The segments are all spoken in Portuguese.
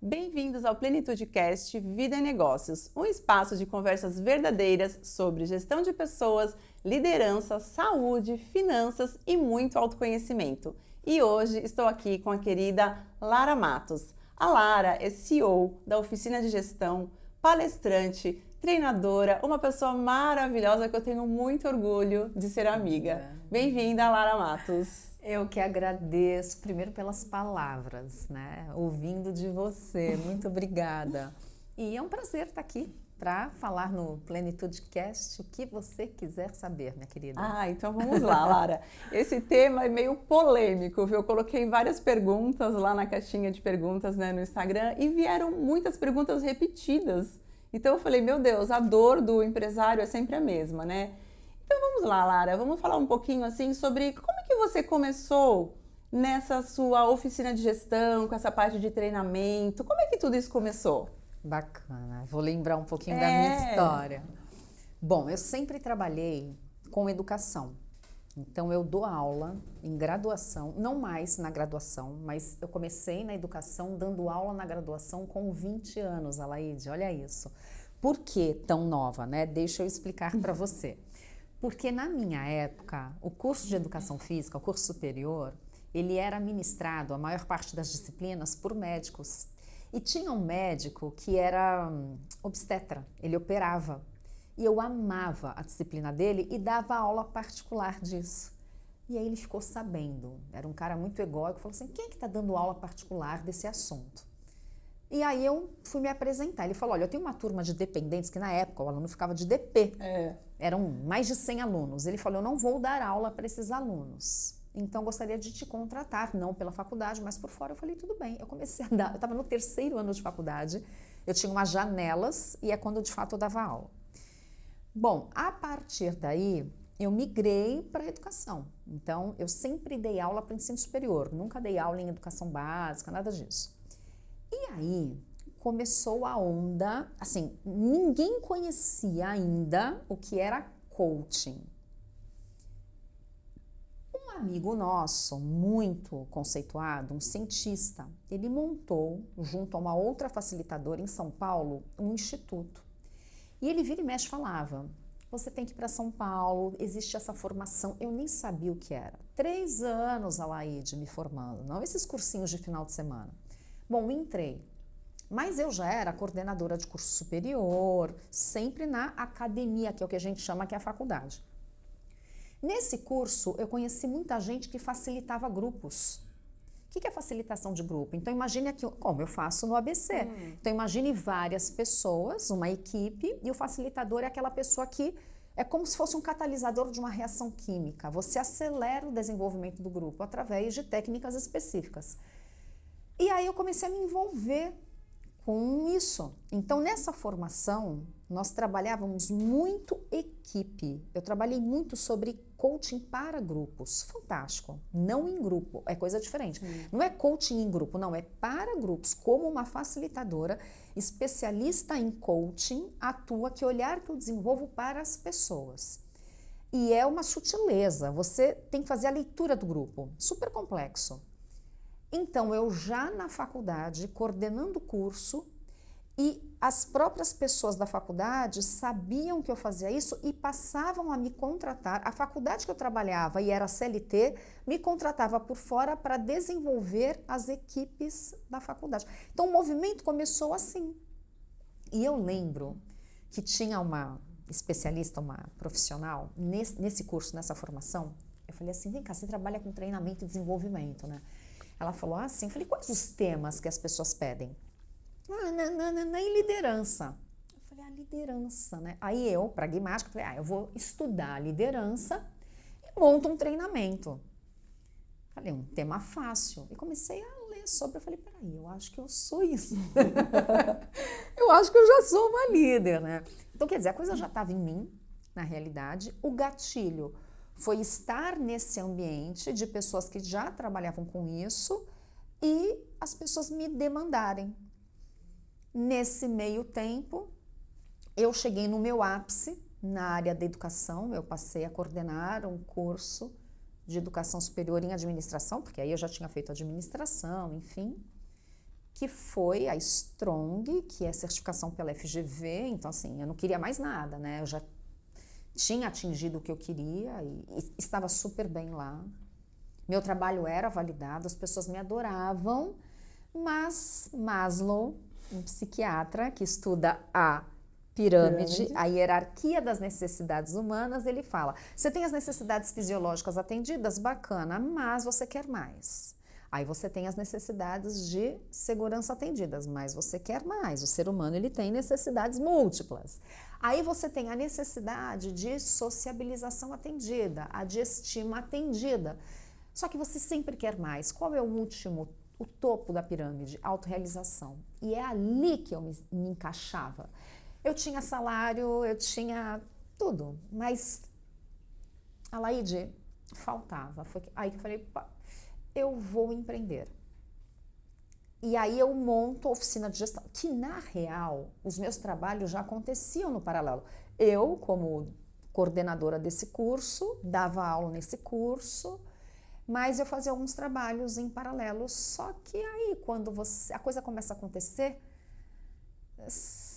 Bem-vindos ao PlenitudeCast Vida e Negócios, um espaço de conversas verdadeiras sobre gestão de pessoas, liderança, saúde, finanças e muito autoconhecimento. E hoje estou aqui com a querida Lara Matos. A Lara é CEO da Oficina de Gestão, palestrante, treinadora, uma pessoa maravilhosa que eu tenho muito orgulho de ser amiga. Bem-vinda, Lara Matos. Eu que agradeço, primeiro pelas palavras, né? Ouvindo de você, muito obrigada. E é um prazer estar aqui para falar no PlenitudeCast o que você quiser saber, minha querida. Então vamos lá, Lara. Esse tema é meio polêmico, viu? Eu coloquei várias perguntas lá na caixinha de perguntas, né, no Instagram e vieram muitas perguntas repetidas. Então eu falei, meu Deus, a dor do empresário é sempre a mesma, né? Então vamos lá, Lara, vamos falar um pouquinho assim sobre como é que você começou nessa sua oficina de gestão, com essa parte de treinamento, como é que tudo isso começou? Bacana, vou lembrar um pouquinho da minha história. Bom, eu sempre trabalhei com educação, então eu dou aula em graduação, não mais na graduação, mas eu comecei na educação dando aula na graduação com 20 anos, Alaide, olha isso. Por que tão nova, né? Deixa eu explicar para você. Porque na minha época, o curso de Educação Física, o curso superior, ele era ministrado, a maior parte das disciplinas, por médicos. E tinha um médico que era obstetra, ele operava. E eu amava a disciplina dele e dava aula particular disso. E aí ele ficou sabendo, era um cara muito egóico, falou assim, quem é que está dando aula particular desse assunto? E aí eu fui me apresentar. Ele falou, olha, eu tenho uma turma de dependentes, que na época o aluno ficava de DP. Eram mais de 100 alunos. Ele falou, eu não vou dar aula para esses alunos. Então, gostaria de te contratar, não pela faculdade, mas por fora. Eu falei, tudo bem. Eu comecei a dar, eu estava no 3º ano de faculdade, eu tinha umas janelas e é quando, de fato, eu dava aula. Bom, a partir daí, eu migrei para a educação. Então, eu sempre dei aula para ensino superior, nunca dei aula em educação básica, nada disso. E aí começou a onda, assim, ninguém conhecia ainda o que era coaching. Um amigo nosso, muito conceituado, um cientista, ele montou, junto a uma outra facilitadora em São Paulo, um instituto. E ele vira e mexe falava, você tem que ir para São Paulo, existe essa formação, eu nem sabia o que era. 3 anos, Alaide, me formando, não esses cursinhos de final de semana. Bom, entrei, mas eu já era coordenadora de curso superior, sempre na academia, que é o que a gente chama que é a faculdade. Nesse curso, eu conheci muita gente que facilitava grupos. O que é facilitação de grupo? Então, imagine aqui, como eu faço no ABC. Então, imagine várias pessoas, uma equipe, e o facilitador é aquela pessoa que é como se fosse um catalisador de uma reação química. Você acelera o desenvolvimento do grupo através de técnicas específicas. E aí eu comecei a me envolver com isso. Então, nessa formação, nós trabalhávamos muito equipe. Eu trabalhei muito sobre coaching para grupos. Fantástico. Não em grupo, é coisa diferente. Não é coaching em grupo, não, é para grupos. Como uma facilitadora, especialista em coaching, atua, que olhar que eu desenvolvo para as pessoas. E é uma sutileza, você tem que fazer a leitura do grupo. Super complexo. Então, eu já na faculdade, coordenando o curso, e as próprias pessoas da faculdade sabiam que eu fazia isso e passavam a me contratar. A faculdade que eu trabalhava e era CLT, me contratava por fora para desenvolver as equipes da faculdade. Então, o movimento começou assim. E eu lembro que tinha uma especialista, uma profissional, nesse curso, nessa formação, eu falei assim, vem cá, você trabalha com treinamento e desenvolvimento, né? Ela falou assim, eu falei, quais os temas que as pessoas pedem? Em liderança. Eu falei, liderança, né? Aí eu, pragmática, falei, eu vou estudar a liderança e monto um treinamento. Falei, um tema fácil. E comecei a ler sobre, eu falei, peraí, eu acho que eu sou isso. Eu acho que eu já sou uma líder, né? Então, quer dizer, a coisa já estava em mim, na realidade. O gatilho foi estar nesse ambiente de pessoas que já trabalhavam com isso e as pessoas me demandarem. Nesse meio tempo, eu cheguei no meu ápice na área da educação, eu passei a coordenar um curso de educação superior em administração, porque aí eu já tinha feito administração, enfim, que foi a Strong, que é certificação pela FGV. Então, assim, eu não queria mais nada, né? Eu já tinha atingido o que eu queria e estava super bem lá. Meu trabalho era validado, as pessoas me adoravam, mas Maslow, um psiquiatra que estuda a pirâmide, a hierarquia das necessidades humanas, ele fala: você tem as necessidades fisiológicas atendidas, bacana, mas você quer mais. Aí você tem as necessidades de segurança atendidas, mas você quer mais. O ser humano, ele tem necessidades múltiplas. Aí você tem a necessidade de sociabilização atendida, a de estima atendida. Só que você sempre quer mais. Qual é o último, o topo da pirâmide? Autorrealização. E é ali que eu me encaixava. Eu tinha salário, eu tinha tudo, mas a Laide faltava. Foi aí que eu falei: pá, eu vou empreender. E aí eu monto a oficina de gestão, que na real, os meus trabalhos já aconteciam no paralelo. Eu, como coordenadora desse curso, dava aula nesse curso, mas eu fazia alguns trabalhos em paralelo. Só que aí, quando a coisa começa a acontecer,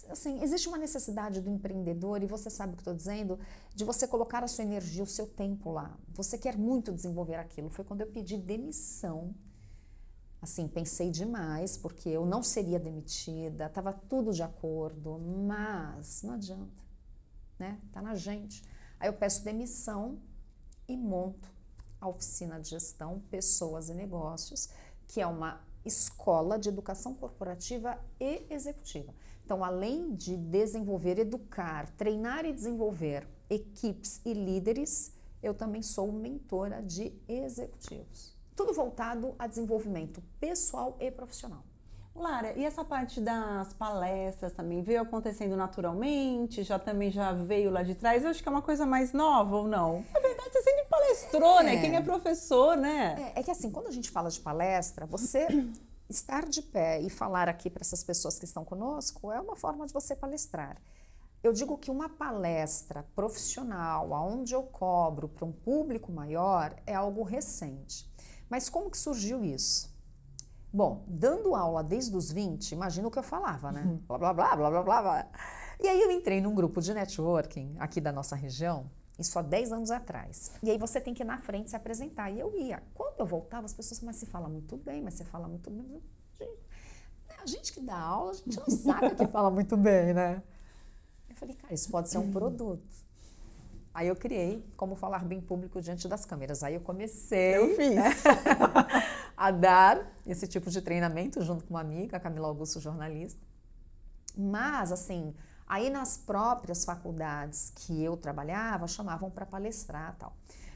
assim, existe uma necessidade do empreendedor, e você sabe o que estou dizendo, de você colocar a sua energia, o seu tempo lá. Você quer muito desenvolver aquilo. Foi quando eu pedi demissão. Assim, pensei demais, porque eu não seria demitida, estava tudo de acordo, mas não adianta, né? Tá na gente. Aí eu peço demissão e monto a oficina de gestão, pessoas e negócios, que é uma escola de educação corporativa e executiva. Então, além de desenvolver, educar, treinar e desenvolver equipes e líderes, eu também sou mentora de executivos. Tudo voltado a desenvolvimento pessoal e profissional. Lara, e essa parte das palestras também veio acontecendo naturalmente? Já veio lá de trás? Eu acho que é uma coisa mais nova ou não? Na verdade, você sempre palestrou, né? Quem é professor, né? É que assim, quando a gente fala de palestra, você estar de pé e falar aqui para essas pessoas que estão conosco é uma forma de você palestrar. Eu digo que uma palestra profissional, onde eu cobro para um público maior, é algo recente. Mas como que surgiu isso? Bom, dando aula desde os 20, imagina o que eu falava, né? Blá, blá, blá, blá, blá, blá, blá. E aí eu entrei num grupo de networking aqui da nossa região, isso há 10 anos atrás. E aí você tem que ir na frente se apresentar. E eu ia. Quando eu voltava, as pessoas: mas você fala muito bem, mas você fala muito bem. A gente que dá aula, a gente não sabe que fala muito bem, né? Eu falei: cara, isso pode ser um produto. Aí eu criei Como Falar Bem Público Diante das Câmeras. Aí eu comecei a dar esse tipo de treinamento junto com uma amiga, a Camila Augusto, jornalista. Mas, assim, aí nas próprias faculdades que eu trabalhava, chamavam para palestrar e tal.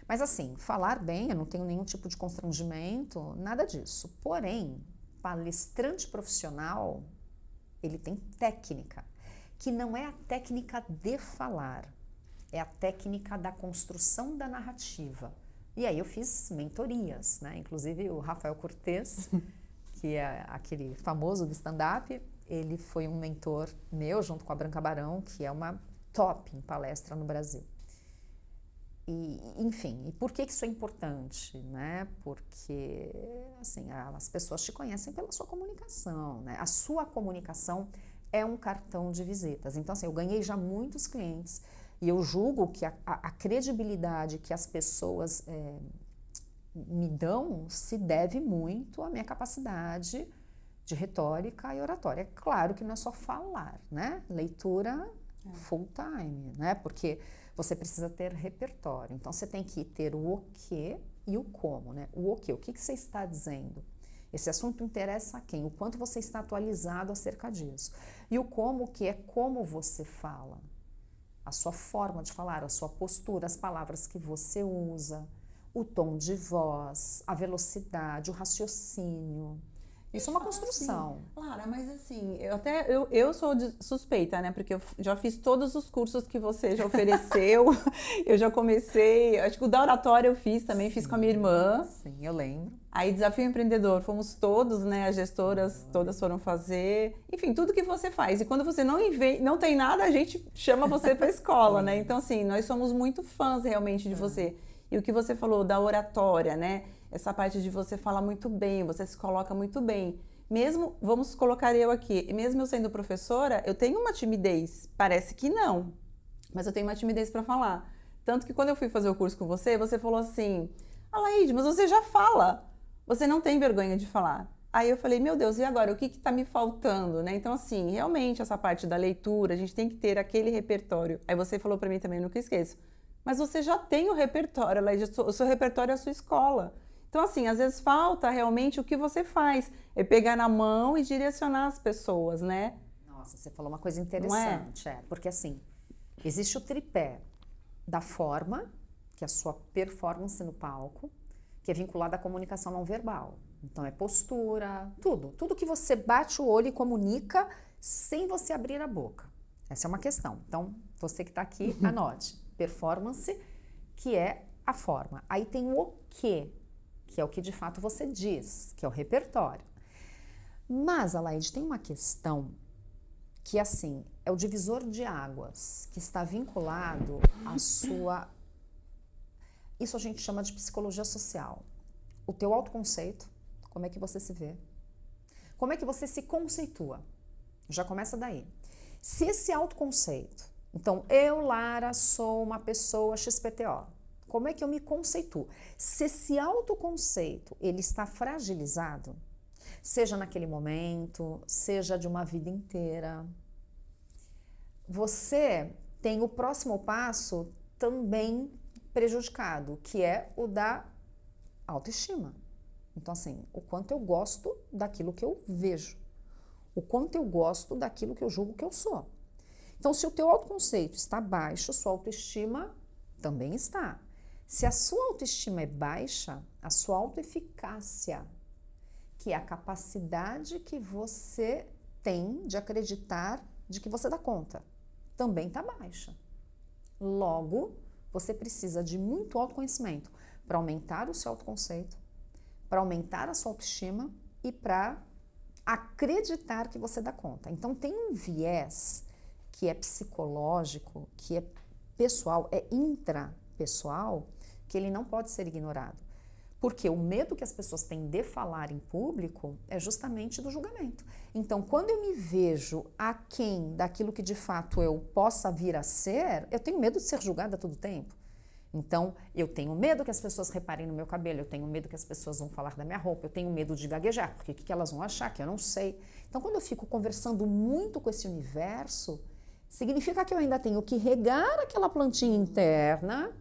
Mas, assim, falar bem, eu não tenho nenhum tipo de constrangimento, nada disso. Porém, palestrante profissional, ele tem técnica, que não é a técnica de falar. É a técnica da construção da narrativa. E aí eu fiz mentorias, né? Inclusive o Rafael Cortez, que é aquele famoso do stand-up, ele foi um mentor meu, junto com a Branca Barão, que é uma top em palestra no Brasil. E, enfim, e por que isso é importante, né? Porque, assim, as pessoas te conhecem pela sua comunicação, né? A sua comunicação é um cartão de visitas. Então, assim, eu ganhei já muitos clientes. E eu julgo que a credibilidade que as pessoas me dão se deve muito à minha capacidade de retórica e oratória. É claro que não é só falar, né? Leitura full time, né? Porque você precisa ter repertório. Então, você tem que ter o quê e o como, né? O quê, o que você está dizendo? Esse assunto interessa a quem? O quanto você está atualizado acerca disso. E o como, que é como você fala. A sua forma de falar, a sua postura, as palavras que você usa, o tom de voz, a velocidade, o raciocínio. Isso é uma construção. Assim, Lara, mas assim, eu sou suspeita, né? Porque eu já fiz todos os cursos que você já ofereceu. Eu já comecei, acho que o da oratória eu fiz também, fiz com a minha irmã. Sim, eu lembro. Aí Desafio Empreendedor, fomos todos, né? As gestoras todas foram fazer. Enfim, tudo que você faz. E quando você não tem nada, a gente chama você para a escola, né? Então, assim, nós somos muito fãs realmente de você. E o que você falou da oratória, né? Essa parte de você falar muito bem, você se coloca muito bem. Mesmo, vamos colocar eu aqui, mesmo eu sendo professora, eu tenho uma timidez. Parece que não, mas eu tenho uma timidez para falar. Tanto que quando eu fui fazer o curso com você, você falou assim, Laíde, mas você já fala. Você não tem vergonha de falar. Aí eu falei, meu Deus, e agora? O que está me faltando, né? Então, assim, realmente essa parte da leitura, a gente tem que ter aquele repertório. Aí você falou para mim também, nunca esqueço. Mas você já tem o repertório, Laíde, o seu repertório é a sua escola. Então, assim, às vezes falta realmente o que você faz. É pegar na mão e direcionar as pessoas, né? Nossa, você falou uma coisa interessante. Porque, assim, existe o tripé da forma, que é a sua performance no palco, que é vinculada à comunicação não verbal. Então, é postura, tudo. Tudo que você bate o olho e comunica sem você abrir a boca. Essa é uma questão. Então, você que está aqui, anote. Performance, que é a forma. Aí tem o quê, que é o que de fato você diz, que é o repertório. Mas, Laíde, tem uma questão que, assim, é o divisor de águas, que está vinculado à sua... Isso a gente chama de psicologia social. O teu autoconceito, como é que você se vê? Como é que você se conceitua? Já começa daí. Se esse autoconceito, então, eu, Lara, sou uma pessoa XPTO, como é que eu me conceituo? Se esse autoconceito, ele está fragilizado, seja naquele momento, seja de uma vida inteira, você tem o próximo passo também prejudicado, que é o da autoestima. Então, assim, o quanto eu gosto daquilo que eu vejo, o quanto eu gosto daquilo que eu julgo que eu sou. Então, se o teu autoconceito está baixo, sua autoestima também está. Se a sua autoestima é baixa, a sua autoeficácia, que é a capacidade que você tem de acreditar de que você dá conta, também está baixa. Logo, você precisa de muito autoconhecimento para aumentar o seu autoconceito, para aumentar a sua autoestima e para acreditar que você dá conta. Então, tem um viés que é psicológico, que é pessoal, é intrapessoal, que ele não pode ser ignorado. Porque o medo que as pessoas têm de falar em público é justamente do julgamento. Então, quando eu me vejo aquém daquilo que de fato eu possa vir a ser, eu tenho medo de ser julgada a todo tempo. Então, eu tenho medo que as pessoas reparem no meu cabelo, eu tenho medo que as pessoas vão falar da minha roupa, eu tenho medo de gaguejar, porque o que elas vão achar, que eu não sei. Então, quando eu fico conversando muito com esse universo, significa que eu ainda tenho que regar aquela plantinha interna,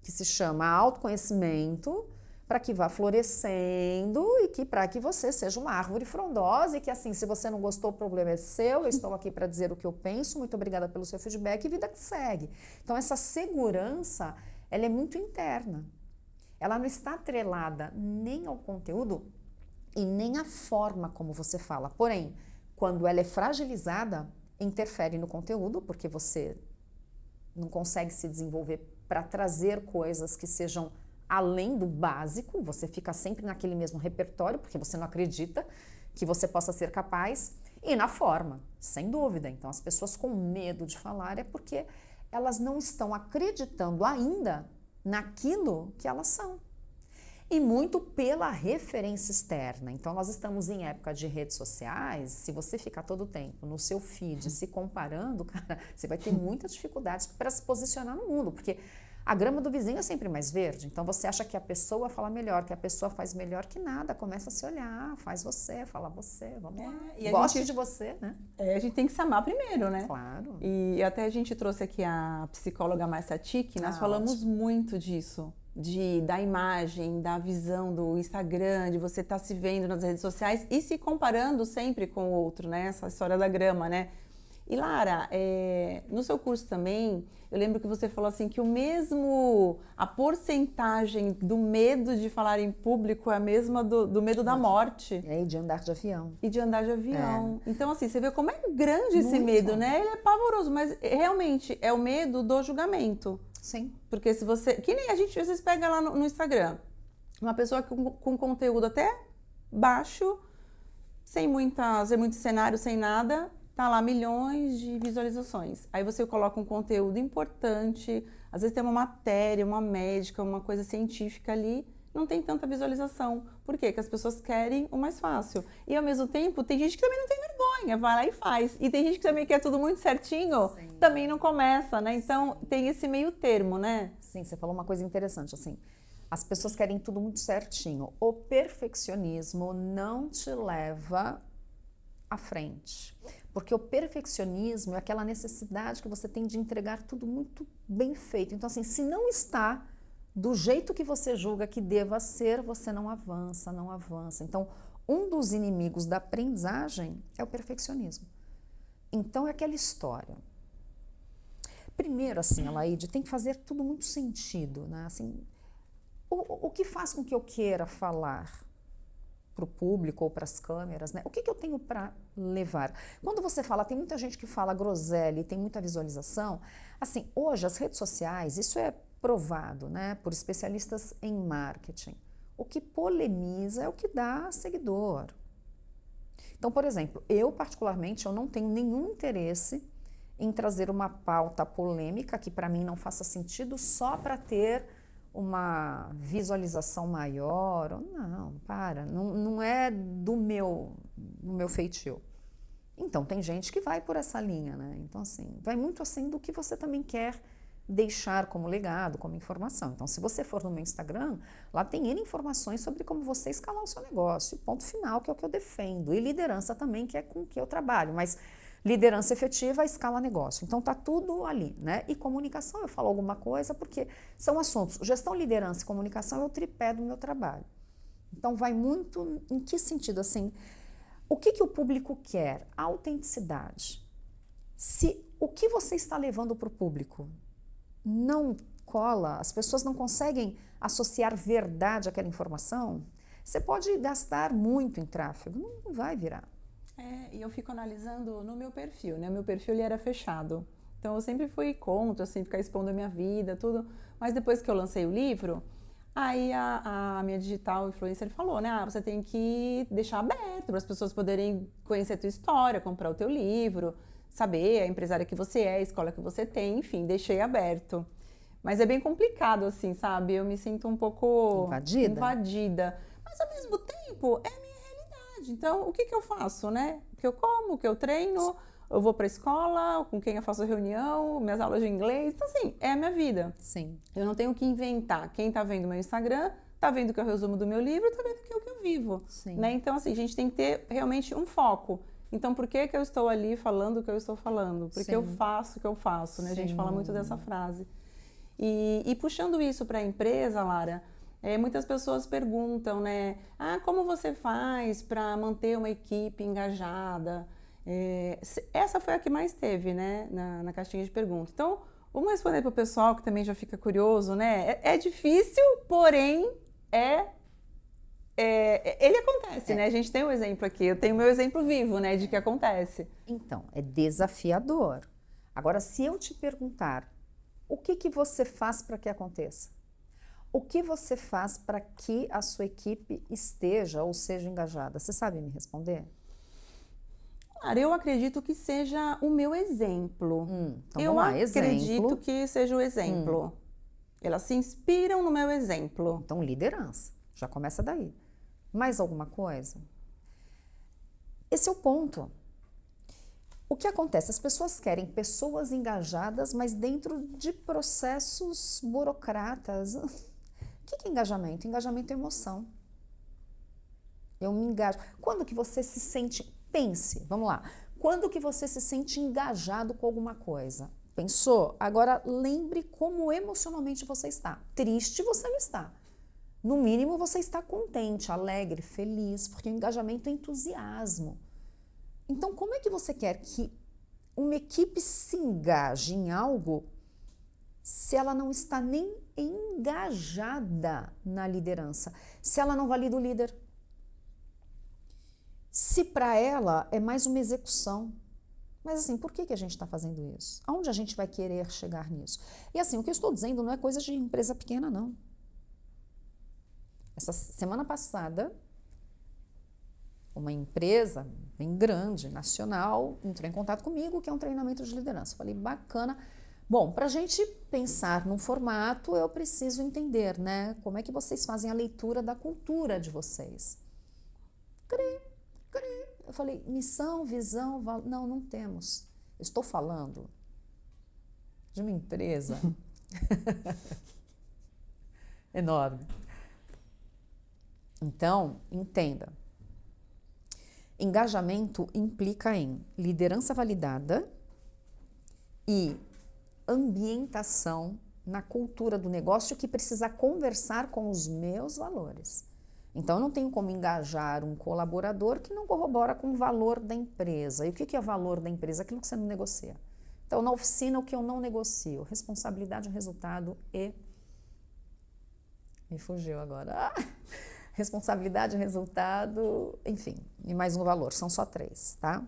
que se chama autoconhecimento, para que vá florescendo e que para que você seja uma árvore frondosa e que assim, se você não gostou, o problema é seu, eu estou aqui para dizer o que eu penso, muito obrigada pelo seu feedback e vida que segue. Então, essa segurança, ela é muito interna. Ela não está atrelada nem ao conteúdo e nem à forma como você fala. Porém, quando ela é fragilizada, interfere no conteúdo, porque você não consegue se desenvolver para trazer coisas que sejam além do básico, você fica sempre naquele mesmo repertório, porque você não acredita que você possa ser capaz, e na forma, sem dúvida. Então, as pessoas com medo de falar é porque elas não estão acreditando ainda naquilo que elas são. E muito pela referência externa. Então, nós estamos em época de redes sociais, se você ficar todo o tempo no seu feed se comparando, cara, você vai ter muitas dificuldades para se posicionar no mundo, porque a grama do vizinho é sempre mais verde. Então, você acha que a pessoa fala melhor, que a pessoa faz melhor que nada, começa a se olhar, faz você, fala você, vamos lá. Goste de você, né? A gente tem que se amar primeiro, né? Claro. E até a gente trouxe aqui a psicóloga Márcia Tic, nós falamos ótimo. muito disso. Da imagem, da visão do Instagram, de você estar se vendo nas redes sociais e se comparando sempre com o outro, né? Essa história da grama, né? E Lara, no seu curso também, eu lembro que você falou assim que a porcentagem do medo de falar em público é a mesma do medo da morte. E de andar de avião. E de andar de avião. Então, assim, você vê como é grande esse Muito. medo, né? Ele é pavoroso, mas realmente é o medo do julgamento. Sim. Porque se você... Que nem a gente às vezes pega lá no Instagram, uma pessoa com conteúdo até baixo, sem muito cenário, sem nada, tá lá milhões de visualizações. Aí você coloca um conteúdo importante, às vezes tem uma matéria, uma médica, uma coisa científica ali, não tem tanta visualização. Por quê? Porque as pessoas querem o mais fácil. E ao mesmo tempo, tem gente que também não tem vergonha, vai lá e faz. E tem gente que também quer tudo muito certinho, sim, também não começa, né? Então, sim, tem esse meio termo, né? Sim, você falou uma coisa interessante, assim, as pessoas querem tudo muito certinho. O perfeccionismo não te leva à frente. Porque o perfeccionismo é aquela necessidade que você tem de entregar tudo muito bem feito. Então, assim, se não está do jeito que você julga que deva ser, você não avança, não avança. Então, um dos inimigos da aprendizagem é o perfeccionismo. Então, é aquela história. Primeiro, assim, Alaide, tem que fazer tudo muito sentido, né? Assim, o que faz com que eu queira falar para o público ou para as câmeras, né? O que eu tenho para levar? Quando você fala, tem muita gente que fala groselha e tem muita visualização, assim, hoje as redes sociais, isso é provado, né, por especialistas em marketing. O que polemiza é o que dá seguidor. Então, por exemplo, eu particularmente, eu não tenho nenhum interesse em trazer uma pauta polêmica que para mim não faça sentido só para ter uma visualização maior. Não, não é do meu feitio. Então, tem gente que vai por essa linha, né? Então, assim, vai muito assim do que você também quer deixar como legado, como informação. Então, se você for no meu Instagram, lá tem N informações sobre como você escalar o seu negócio. Ponto final, que é o que eu defendo. E liderança também, que é com o que eu trabalho. Mas liderança efetiva, escala negócio. Então, tá tudo ali, né? E comunicação, eu falo alguma coisa, porque são assuntos. Gestão, liderança e comunicação é o tripé do meu trabalho. Então, vai muito em que sentido, assim, o que o público quer? Autenticidade. Se o que você está levando para o público não cola, as pessoas não conseguem associar verdade àquela informação, você pode gastar muito em tráfego, não vai virar. E eu fico analisando no meu perfil, né? O meu perfil ele era fechado. Então eu sempre fui contra, assim, ficar expondo a minha vida, tudo. Mas depois que eu lancei o livro, aí a minha digital influencer falou, né? Você tem que deixar aberto para as pessoas poderem conhecer a tua história, comprar o teu livro, saber a empresária que você é, a escola que você tem, enfim, deixei aberto. Mas é bem complicado, assim, sabe? Eu me sinto um pouco invadida. Mas ao mesmo tempo, é a minha realidade. Então, o que eu faço, né? O que eu como, o que eu treino, eu vou pra escola, com quem eu faço reunião, minhas aulas de inglês. Então, assim, é a minha vida. Sim. Eu não tenho que inventar. Quem tá vendo meu Instagram, tá vendo que é o resumo do meu livro, tá vendo que é o que eu vivo. Sim. Né? Então, assim, a gente tem que ter realmente um foco. Então, por que eu estou ali falando o que eu estou falando? Porque eu faço o que eu faço, né? A gente fala muito dessa frase. E puxando isso para a empresa, Lara, muitas pessoas perguntam, né? Como você faz para manter uma equipe engajada? Essa foi a que mais teve, né? Na caixinha de perguntas. Então, vamos responder para o pessoal que também já fica curioso, né? É difícil, porém ele acontece, né? A gente tem um exemplo aqui, eu tenho meu exemplo vivo, né, de que acontece. Então, é desafiador. Agora, se eu te perguntar, o que você faz para que aconteça? O que você faz para que a sua equipe esteja ou seja engajada? Você sabe me responder? Claro, eu acredito que seja o meu exemplo. Então eu vamos lá, acredito que seja o exemplo. Elas se inspiram no meu exemplo. Então, liderança. Já começa daí. Mais alguma coisa? Esse é o ponto. O que acontece? As pessoas querem pessoas engajadas, mas dentro de processos burocratas. O que é engajamento? Engajamento é emoção. Eu me engajo. Quando que você se sente... Pense, vamos lá. Quando que você se sente engajado com alguma coisa? Pensou? Agora lembre como emocionalmente você está. Triste você não está. No mínimo, você está contente, alegre, feliz, porque o engajamento é entusiasmo. Então, como é que você quer que uma equipe se engaje em algo se ela não está nem engajada na liderança? Se ela não valida o líder? Se para ela é mais uma execução? Mas assim, por que a gente está fazendo isso? Aonde a gente vai querer chegar nisso? E assim, o que eu estou dizendo não é coisa de empresa pequena, não. Essa semana passada, uma empresa bem grande, nacional, entrou em contato comigo, que é um treinamento de liderança. Falei, bacana, Bom, para a gente pensar num formato, eu preciso entender, né? Como é que vocês fazem a leitura da cultura de vocês? Eu falei, missão, visão, não, não temos. Eu estou falando de uma empresa enorme. Então, entenda. Engajamento implica em liderança validada e ambientação na cultura do negócio que precisa conversar com os meus valores. Então, eu não tenho como engajar um colaborador que não corrobora com o valor da empresa. E o que é o valor da empresa? Aquilo que você não negocia. Então, na oficina, o que eu não negocio? Responsabilidade, resultado e... Me fugiu agora. Responsabilidade, resultado, enfim, e mais um valor. São só 3, tá?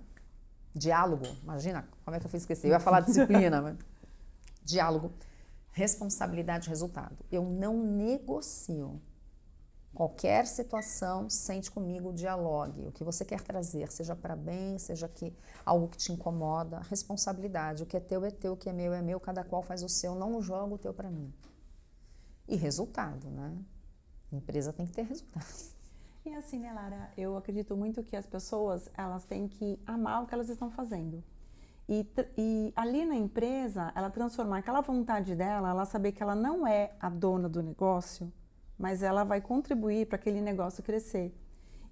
Diálogo, imagina como é que eu fiz esquecer. Eu ia falar disciplina, mas... Diálogo, responsabilidade, resultado. Eu não negocio. Qualquer situação, sente comigo, dialogue. O que você quer trazer, seja para bem, seja algo que te incomoda. Responsabilidade, o que é teu, o que é meu, cada qual faz o seu, não joga o teu para mim. E resultado, né? A empresa tem que ter resultado. E assim, né, Lara, eu acredito muito que as pessoas, elas têm que amar o que elas estão fazendo. E ali na empresa, ela transformar aquela vontade dela, ela saber que ela não é a dona do negócio, mas ela vai contribuir para aquele negócio crescer.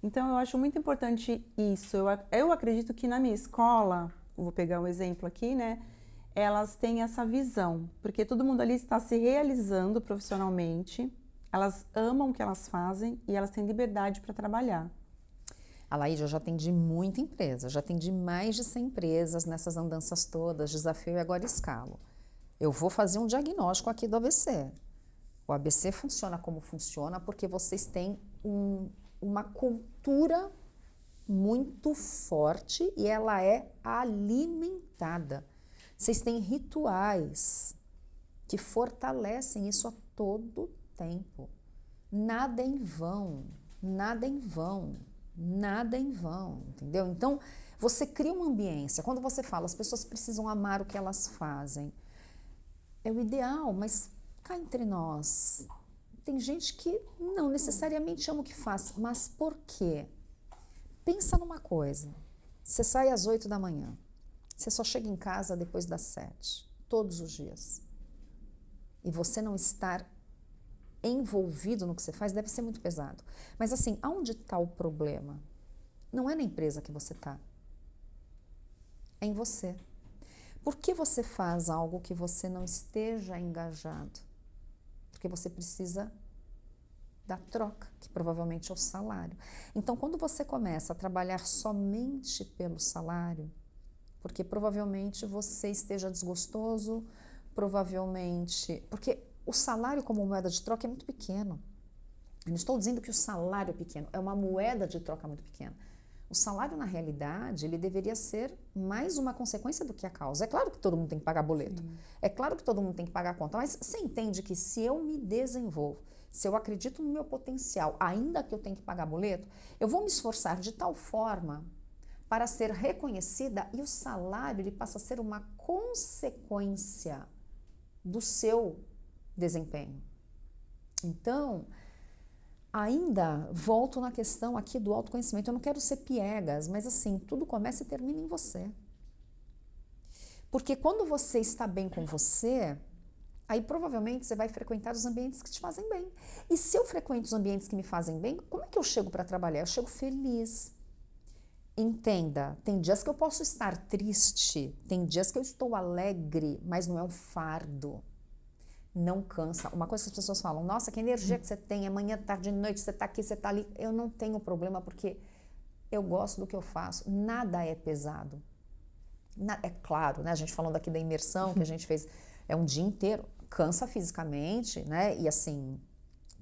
Então, eu acho muito importante isso. Eu acredito que na minha escola, vou pegar um exemplo aqui, né? Elas têm essa visão, porque todo mundo ali está se realizando profissionalmente, elas amam o que elas fazem e elas têm liberdade para trabalhar. Alaíde, eu já atendi muita empresa, já atendi mais de 100 empresas nessas andanças todas, desafio e agora escalo. Eu vou fazer um diagnóstico aqui do ABC. O ABC funciona como funciona porque vocês têm uma cultura muito forte e ela é alimentada. Vocês têm rituais que fortalecem isso a todo tempo. Nada é em vão, nada é em vão, nada é em vão, entendeu? Então, você cria uma ambiência. Quando você fala, as pessoas precisam amar o que elas fazem. É o ideal, mas cá entre nós, tem gente que não necessariamente ama o que faz. Mas por quê? Pensa numa coisa. Você sai às 8 da manhã. Você só chega em casa depois das 7, todos os dias. E você não estar envolvido no que você faz deve ser muito pesado. Mas assim, aonde está o problema? Não é na empresa que você está. É em você. Por que você faz algo que você não esteja engajado? Porque você precisa da troca, que provavelmente é o salário. Então, quando você começa a trabalhar somente pelo salário, porque provavelmente você esteja desgostoso, provavelmente... Porque o salário como moeda de troca é muito pequeno. Eu não estou dizendo que o salário é pequeno, é uma moeda de troca muito pequena. O salário, na realidade, ele deveria ser mais uma consequência do que a causa. É claro que todo mundo tem que pagar boleto. Sim. É claro que todo mundo tem que pagar conta. Mas você entende que se eu me desenvolvo, se eu acredito no meu potencial, ainda que eu tenha que pagar boleto, eu vou me esforçar de tal forma para ser reconhecida e o salário ele passa a ser uma consequência do seu desempenho. Então, ainda volto na questão aqui do autoconhecimento. Eu não quero ser piegas, mas assim, tudo começa e termina em você. Porque quando você está bem com você, aí provavelmente você vai frequentar os ambientes que te fazem bem. E se eu frequento os ambientes que me fazem bem, como é que eu chego para trabalhar? Eu chego feliz. Entenda, tem dias que eu posso estar triste, tem dias que eu estou alegre, mas não é um fardo. Não cansa. Uma coisa que as pessoas falam, nossa, que energia que você tem, é manhã, tarde, noite, você está aqui, você está ali. Eu não tenho problema porque eu gosto do que eu faço. Nada é pesado. É claro, né? A gente falando aqui da imersão que a gente fez, é um dia inteiro, cansa fisicamente, né? E assim,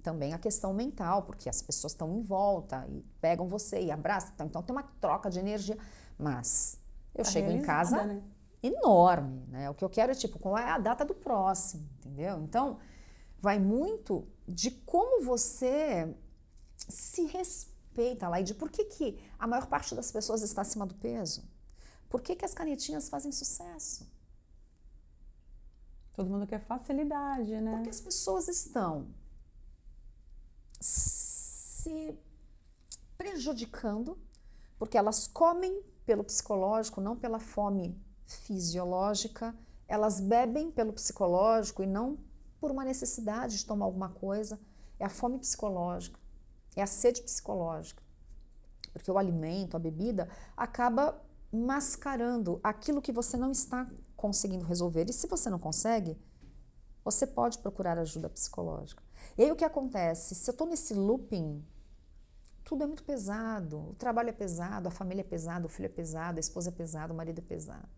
também a questão mental, porque as pessoas estão em volta e pegam você e abraçam. Então tem uma troca de energia. Mas eu chego em casa... Né? Enorme, né? O que eu quero é tipo, qual é a data do próximo, entendeu? Então, vai muito de como você se respeita lá e de por que a maior parte das pessoas está acima do peso. Por que as canetinhas fazem sucesso? Todo mundo quer facilidade, né? Porque as pessoas estão se prejudicando, porque elas comem pelo psicológico, não pela fome fisiológica, elas bebem pelo psicológico e não por uma necessidade de tomar alguma coisa. É a fome psicológica, é a sede psicológica, porque o alimento, a bebida, acaba mascarando aquilo que você não está conseguindo resolver. E se você não consegue, você pode procurar ajuda psicológica. E aí o que acontece? Se eu estou nesse looping, tudo é muito pesado, o trabalho é pesado, a família é pesada, o filho é pesado, a esposa é pesada, o marido é pesado.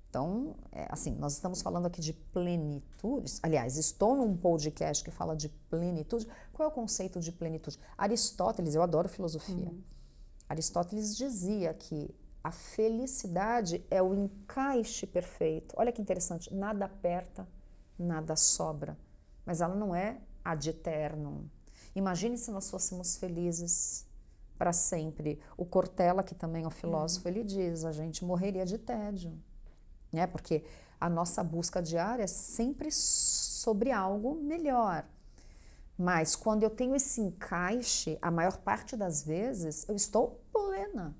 Então, assim, nós estamos falando aqui de plenitude. Aliás, estou num podcast que fala de plenitude. Qual é o conceito de plenitude? Aristóteles, eu adoro filosofia. Aristóteles dizia que a felicidade é o encaixe perfeito. Olha que interessante, nada aperta, nada sobra. Mas ela não é ad eternum. Imagine se nós fôssemos felizes para sempre. O Cortella, que também é um filósofo, ele diz, a gente morreria de tédio. Né? Porque a nossa busca diária é sempre sobre algo melhor. Mas quando eu tenho esse encaixe, a maior parte das vezes eu estou plena.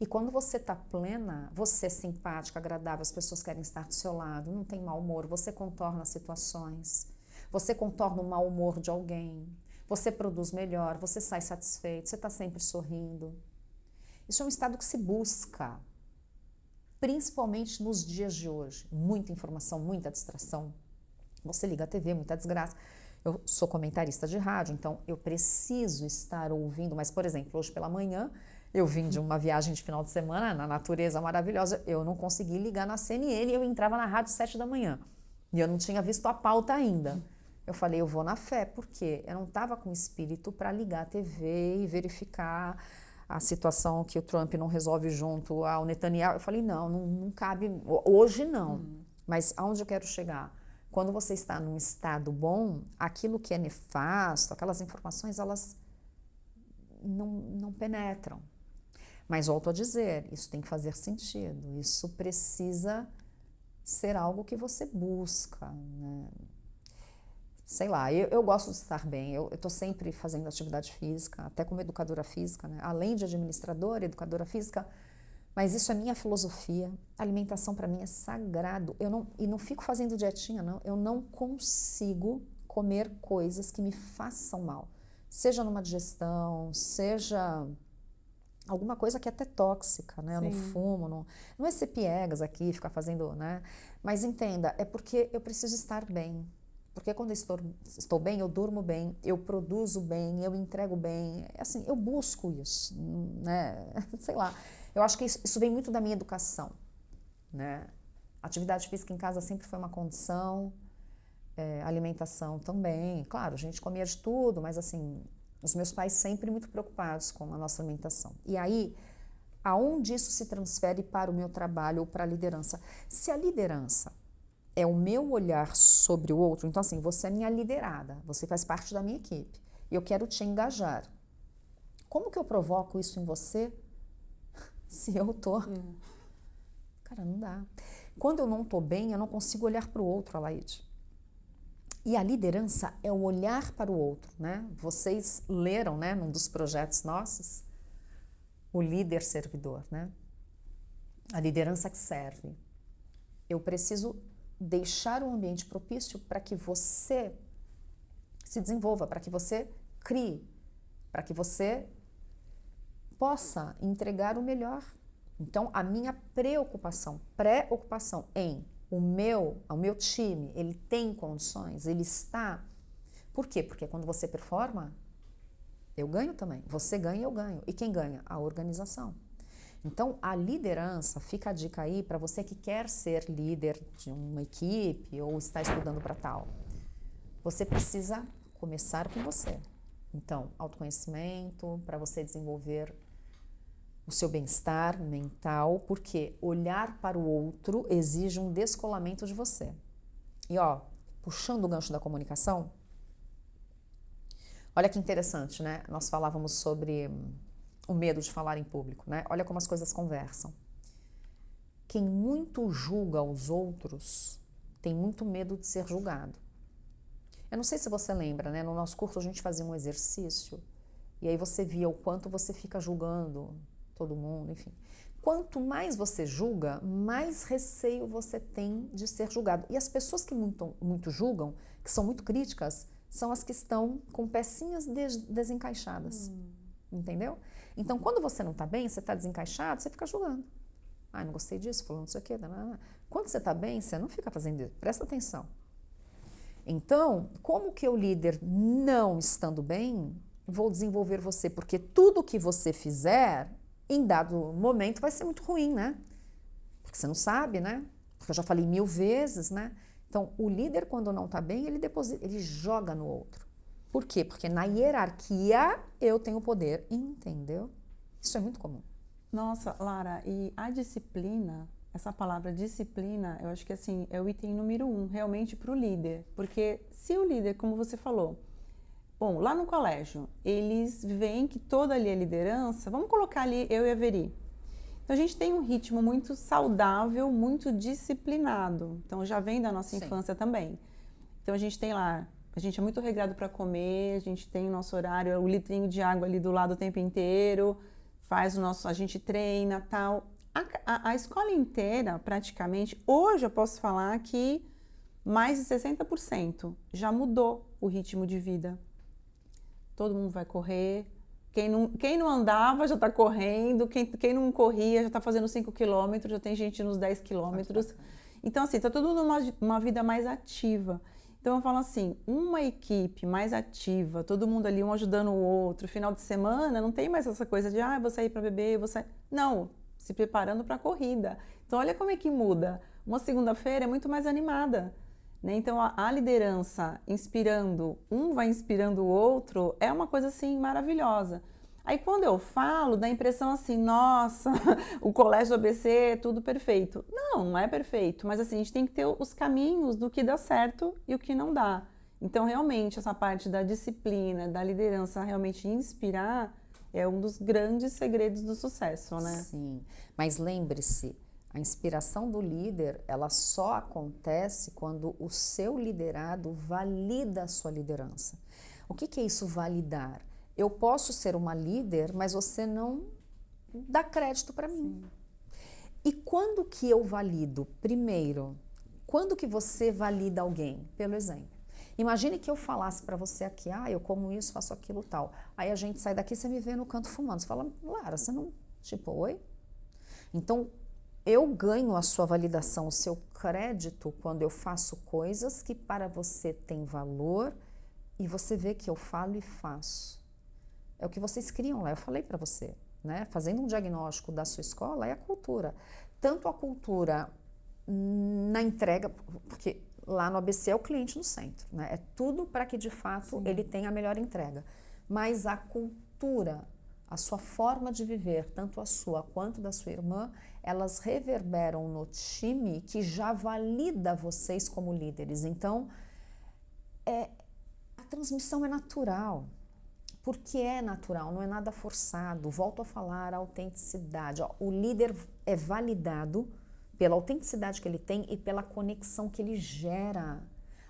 E quando você está plena, você é simpática, agradável, as pessoas querem estar do seu lado, não tem mau humor, você contorna situações, você contorna o mau humor de alguém, você produz melhor, você sai satisfeito, você está sempre sorrindo. Isso é um estado que se busca, principalmente nos dias de hoje. Muita informação, muita distração. Você liga a TV, muita desgraça. Eu sou comentarista de rádio, então eu preciso estar ouvindo, mas, por exemplo, hoje pela manhã, eu vim de uma viagem de final de semana na natureza maravilhosa, eu não consegui ligar na CNN, eu entrava na rádio 7 da manhã e eu não tinha visto a pauta ainda. Eu falei, eu vou na fé, porque eu não estava com espírito para ligar a TV e verificar a situação que o Trump não resolve junto ao Netanyahu. Eu falei, não cabe, hoje não. Mas aonde eu quero chegar? Quando você está num estado bom, aquilo que é nefasto, aquelas informações, elas não penetram. Mas volto a dizer, isso tem que fazer sentido, isso precisa ser algo que você busca, né? Sei lá, eu gosto de estar bem, eu estou sempre fazendo atividade física, até como educadora física, né? Além de administradora, educadora física, mas isso é minha filosofia, a alimentação para mim é sagrado, e não fico fazendo dietinha, não, eu não consigo comer coisas que me façam mal, seja numa digestão, seja alguma coisa que é até tóxica, né? Eu não fumo, não é ser piegas aqui, ficar fazendo, né? Mas entenda, é porque eu preciso estar bem. Porque quando eu estou bem, eu durmo bem, eu produzo bem, eu entrego bem. Assim, eu busco isso, né? Sei lá. Eu acho que isso vem muito da minha educação, né? Atividade física em casa sempre foi uma condição, alimentação também. Claro, a gente comia de tudo, mas assim, os meus pais sempre muito preocupados com a nossa alimentação. E aí, aonde isso se transfere para o meu trabalho ou para a liderança? Se a liderança é o meu olhar sobre o outro, então assim, você é minha liderada, você faz parte da minha equipe, e eu quero te engajar. Como que eu provoco isso em você se eu tô... Cara, não dá. Quando eu não tô bem, eu não consigo olhar para o outro, Alaide. E a liderança é o olhar para o outro, né? Vocês leram, né, num dos projetos nossos, o líder servidor, né? A liderança que serve. Eu preciso deixar um ambiente propício para que você se desenvolva, para que você crie, para que você possa entregar o melhor. Então, a minha preocupação em o meu time, ele tem condições, ele está... Por quê? Porque quando você performa, eu ganho também. Você ganha, eu ganho. E quem ganha? A organização. Então, a liderança, fica a dica aí para você que quer ser líder de uma equipe ou está estudando para tal. Você precisa começar com você. Então, autoconhecimento, para você desenvolver o seu bem-estar mental, porque olhar para o outro exige um descolamento de você. E ó, puxando o gancho da comunicação, olha que interessante, né? Nós falávamos sobre o medo de falar em público, né? Olha como as coisas conversam. Quem muito julga os outros tem muito medo de ser julgado. Eu não sei se você lembra, né? No nosso curso a gente fazia um exercício e aí você via o quanto você fica julgando todo mundo, enfim. Quanto mais você julga, mais receio você tem de ser julgado. E as pessoas que muito julgam, que são muito críticas, são as que estão com pecinhas desencaixadas. Entendeu? Então, quando você não está bem, você está desencaixado, você fica julgando. Ah, não gostei disso, falando não sei o quê. Quando você está bem, você não fica fazendo isso. Presta atenção. Então, como que eu, líder, não estando bem, vou desenvolver você? Porque tudo que você fizer, em dado momento, vai ser muito ruim, né? Porque você não sabe, né? Porque eu já falei 1000 vezes, né? Então, o líder, quando não está bem, ele joga no outro. Por quê? Porque na hierarquia eu tenho poder, entendeu? Isso é muito comum. Nossa, Lara, e a disciplina, essa palavra disciplina, eu acho que assim, é o item número 1, realmente para o líder. Porque se o líder, como você falou, bom, lá no colégio, eles veem que toda ali é liderança, vamos colocar ali eu e a Veri. Então a gente tem um ritmo muito saudável, muito disciplinado. Então já vem da nossa infância também. Então a gente tem lá, a gente é muito regrado para comer, a gente tem o nosso horário, o litrinho de água ali do lado o tempo inteiro, a gente treina, tal. A escola inteira, praticamente, hoje eu posso falar que mais de 60% já mudou o ritmo de vida. Todo mundo vai correr. Quem não andava já está correndo, quem não corria já está fazendo 5 quilômetros, já tem gente nos 10 quilômetros. Então, assim, está todo mundo numa vida mais ativa. Então, eu falo assim, uma equipe mais ativa, todo mundo ali, um ajudando o outro, final de semana, não tem mais essa coisa de, vou sair para beber, vou sair... Não, se preparando para a corrida. Então, olha como é que muda. Uma segunda-feira é muito mais animada. Né? Então, a liderança inspirando, um vai inspirando o outro, é uma coisa assim maravilhosa. Aí quando eu falo, dá a impressão assim, nossa, o colégio do ABC é tudo perfeito. Não é perfeito, mas assim, a gente tem que ter os caminhos do que dá certo e o que não dá. Então, realmente, essa parte da disciplina, da liderança realmente inspirar, é um dos grandes segredos do sucesso, né? Sim, mas lembre-se, a inspiração do líder, ela só acontece quando o seu liderado valida a sua liderança. O que é isso, validar? Eu posso ser uma líder, mas você não dá crédito para mim. E quando que eu valido? Primeiro, quando que você valida alguém? Pelo exemplo. Imagine que eu falasse para você aqui, eu como isso, faço aquilo, tal. Aí a gente sai daqui, você me vê no canto fumando. Você fala, Lara, você não... Tipo, oi? Então, eu ganho a sua validação, o seu crédito quando eu faço coisas que para você tem valor e você vê que eu falo e faço. É o que vocês criam lá, eu falei para você, né? Fazendo um diagnóstico da sua escola é a cultura. Tanto a cultura na entrega, porque lá no ABC é o cliente no centro, né? É tudo para que de fato ele tenha a melhor entrega. Mas a cultura, a sua forma de viver, tanto a sua quanto da sua irmã, elas reverberam no time que já valida vocês como líderes. Então, a transmissão é natural. Porque é natural, não é nada forçado. Volto a falar, a autenticidade. O líder é validado pela autenticidade que ele tem e pela conexão que ele gera.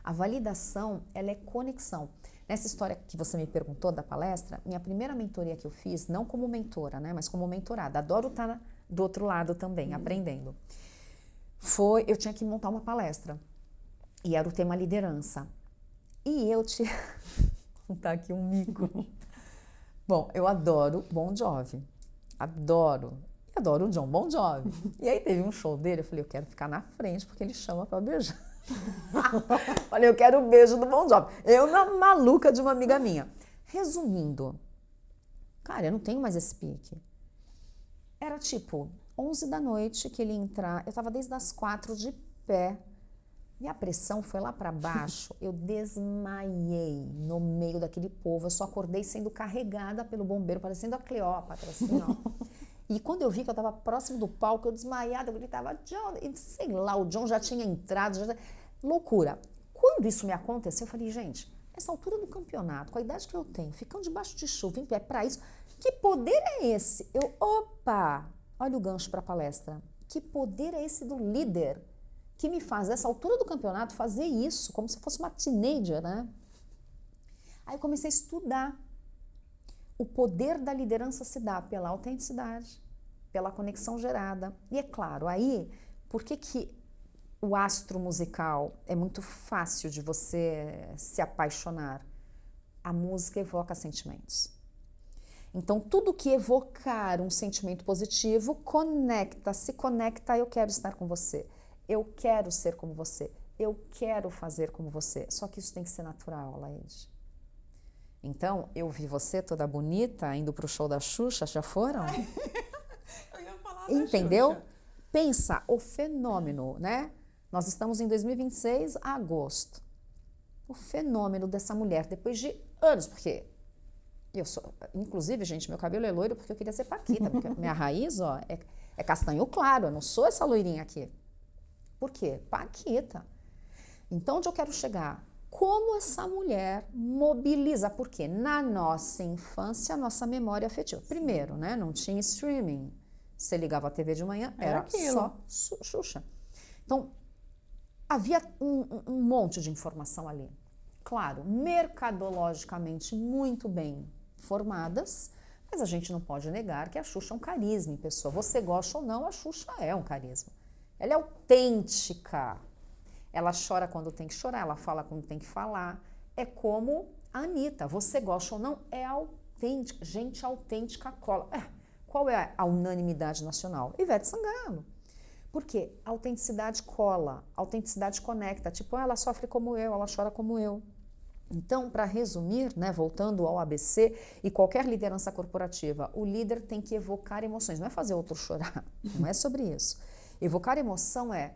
A validação, ela é conexão. Nessa história que você me perguntou da palestra, minha primeira mentoria que eu fiz, não como mentora, né, mas como mentorada, adoro estar do outro lado também, aprendendo. Eu tinha que montar uma palestra e era o tema liderança. E eu tinha... Tá aqui um mico. Bom, eu adoro Bon Jovi. Adoro. E adoro o John Bon Jovi. E aí teve um show dele, eu falei, eu quero ficar na frente porque ele chama pra beijar. Falei, eu quero o beijo do Bon Jovi. Eu na maluca de uma amiga minha. Resumindo, cara, eu não tenho mais esse pique. Era tipo 11 da noite que ele ia entrar, eu tava desde as 4 de pé. E a pressão foi lá para baixo, eu desmaiei no meio daquele povo, eu só acordei sendo carregada pelo bombeiro, parecendo a Cleópatra, assim, ó. E quando eu vi que eu estava próximo do palco, eu desmaiada, eu gritava, John, e sei lá, o John já tinha entrado, loucura. Quando isso me aconteceu, eu falei, gente, essa altura do campeonato, com a idade que eu tenho, ficando debaixo de chuva, em pé, para isso, que poder é esse? Opa, olha o gancho para a palestra, que poder é esse do líder? que me faz, nessa altura do campeonato, fazer isso, como se fosse uma teenager, né? Aí eu comecei a estudar. O poder da liderança se dá pela autenticidade, pela conexão gerada. E é claro, aí, por que o astro musical é muito fácil de você se apaixonar? A música evoca sentimentos. Então, tudo que evocar um sentimento positivo se conecta, eu quero estar com você, eu quero ser como você, eu quero fazer como você. Só que isso tem que ser natural, Laide. Então, eu vi você toda bonita indo pro show da Xuxa, já foram? Eu ia falar da Entendeu? Xuxa. Pensa o fenômeno, né? Nós estamos em 2026, agosto. O fenômeno dessa mulher, depois de anos, porque eu sou, inclusive, gente, meu cabelo é loiro porque eu queria ser Paquita, porque minha raiz, ó, é castanho claro, eu não sou essa loirinha aqui. Por quê? Paquita. Então, onde eu quero chegar? Como essa mulher mobiliza, porque na nossa infância, a nossa memória afetiva. Primeiro, né, não tinha streaming. Você ligava a TV de manhã, era só Xuxa. Então, havia um monte de informação ali. Claro, mercadologicamente muito bem formadas, mas a gente não pode negar que a Xuxa é um carisma em pessoa. Você gosta ou não, a Xuxa é um carisma. Ela é autêntica. Ela chora quando tem que chorar, ela fala quando tem que falar. É como a Anitta. Você gosta ou não, é autêntica. Gente autêntica cola. Qual é a unanimidade nacional? Ivete Sangalo. Por quê? A autenticidade cola, a autenticidade conecta. Tipo, ela sofre como eu, ela chora como eu. Então, para resumir, né, voltando ao ABC e qualquer liderança corporativa, o líder tem que evocar emoções. Não é fazer outro chorar, não é sobre isso. Evocar emoção é,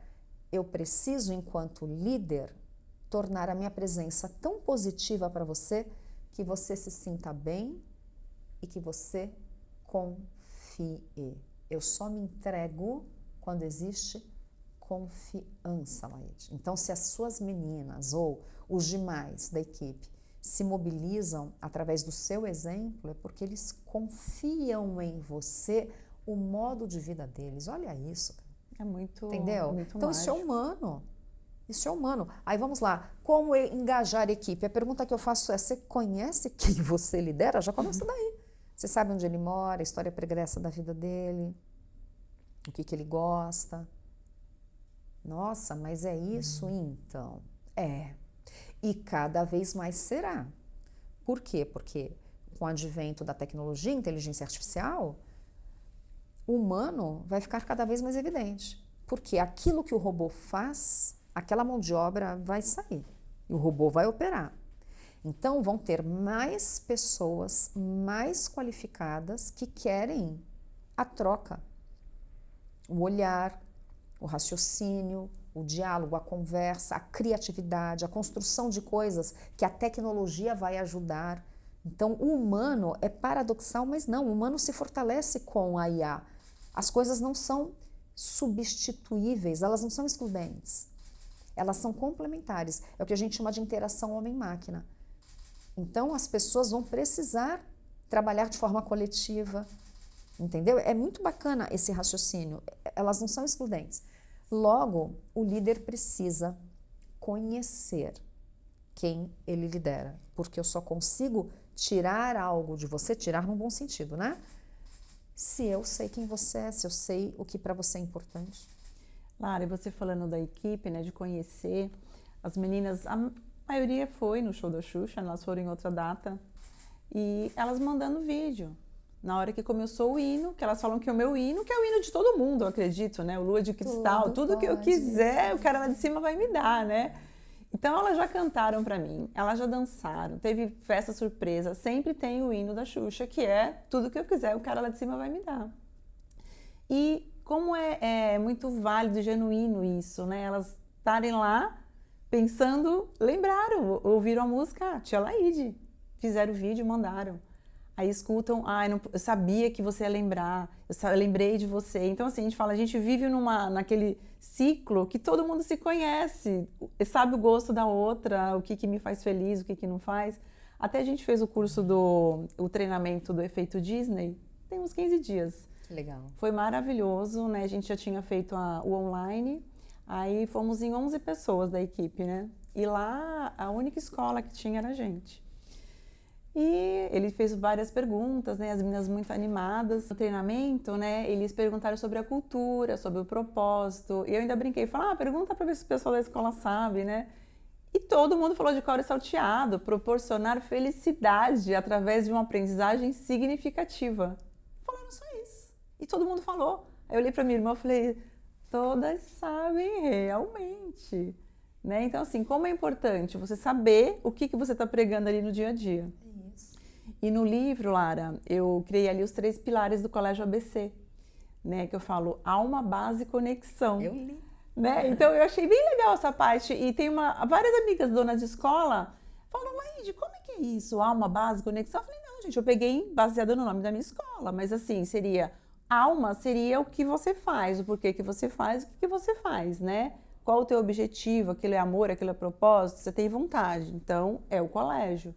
eu preciso, enquanto líder, tornar a minha presença tão positiva para você que você se sinta bem e que você confie. Eu só me entrego quando existe confiança, Laide. Então, se as suas meninas ou os demais da equipe se mobilizam através do seu exemplo, é porque eles confiam em você, o modo de vida deles. Olha isso. É muito, entendeu? Muito então, mágico. isso é humano. Isso é humano. Aí vamos lá. Como engajar a equipe? A pergunta que eu faço é: você conhece quem você lidera? Já começa daí. Você sabe onde ele mora, a história pregressa da vida dele, o que ele gosta. Nossa, mas é isso então? É. E cada vez mais será. Por quê? Porque com o advento da tecnologia e inteligência artificial, o humano vai ficar cada vez mais evidente. Porque aquilo que o robô faz, aquela mão de obra vai sair. E o robô vai operar. Então, vão ter mais pessoas mais qualificadas que querem a troca. O olhar, o raciocínio, o diálogo, a conversa, a criatividade, a construção de coisas que a tecnologia vai ajudar. Então, o humano é paradoxal, mas não, o humano se fortalece com a IA. As coisas não são substituíveis, elas não são excludentes. Elas são complementares. É o que a gente chama de interação homem-máquina. Então, as pessoas vão precisar trabalhar de forma coletiva, entendeu? É muito bacana esse raciocínio. Elas não são excludentes. Logo, o líder precisa conhecer quem ele lidera, porque eu só consigo tirar algo de você, tirar num bom sentido, né? Se eu sei quem você é, se eu sei o que para você é importante. Lara, e você falando da equipe, né, de conhecer, as meninas, a maioria foi no show da Xuxa, elas foram em outra data, e elas mandando vídeo. Na hora que começou o hino, que elas falam que é o meu hino, que é o hino de todo mundo, eu acredito, né? O Lua de Cristal, tudo que eu quiser, o cara lá de cima vai me dar, né? Então elas já cantaram pra mim, elas já dançaram, teve festa surpresa, sempre tem o hino da Xuxa, que é tudo que eu quiser, o cara lá de cima vai me dar. E como é muito válido e genuíno isso, né? Elas estarem lá pensando, lembraram, ouviram a música, Tia Laide, fizeram o vídeo, mandaram. Aí escutam, eu sabia que você ia lembrar, eu lembrei de você. Então, assim, a gente fala, a gente vive naquele ciclo que todo mundo se conhece, sabe o gosto da outra, o que me faz feliz, o que não faz. Até a gente fez o curso o treinamento do efeito Disney, tem uns 15 dias. Legal. Foi maravilhoso, né? A gente já tinha feito o online, Aí fomos em 11 pessoas da equipe, né? E lá a única escola que tinha era a gente. E ele fez várias perguntas, né? As meninas muito animadas. No treinamento, né? Eles perguntaram sobre a cultura, sobre o propósito. E eu ainda brinquei, falei, pergunta para ver se o pessoal da escola sabe, né? E todo mundo falou de cor e salteado, proporcionar felicidade através de uma aprendizagem significativa. Falaram só isso. E todo mundo falou. Aí eu olhei para minha irmã e falei, todas sabem realmente. Né? Então, assim, como é importante você saber o que você está pregando ali no dia a dia. E no livro, Lara, eu criei ali os 3 pilares do Colégio ABC, né? Que eu falo alma, base, conexão. Eu li. Né? Então eu achei bem legal essa parte. E tem várias amigas donas de escola falam, Laide, como é que é isso? Alma, base, conexão? Eu falei, não, gente, eu peguei baseado no nome da minha escola, mas assim, alma seria o que você faz, o porquê que você faz, o que você faz, né? Qual o teu objetivo, aquilo é amor, aquilo é propósito, você tem vontade. Então, é o colégio.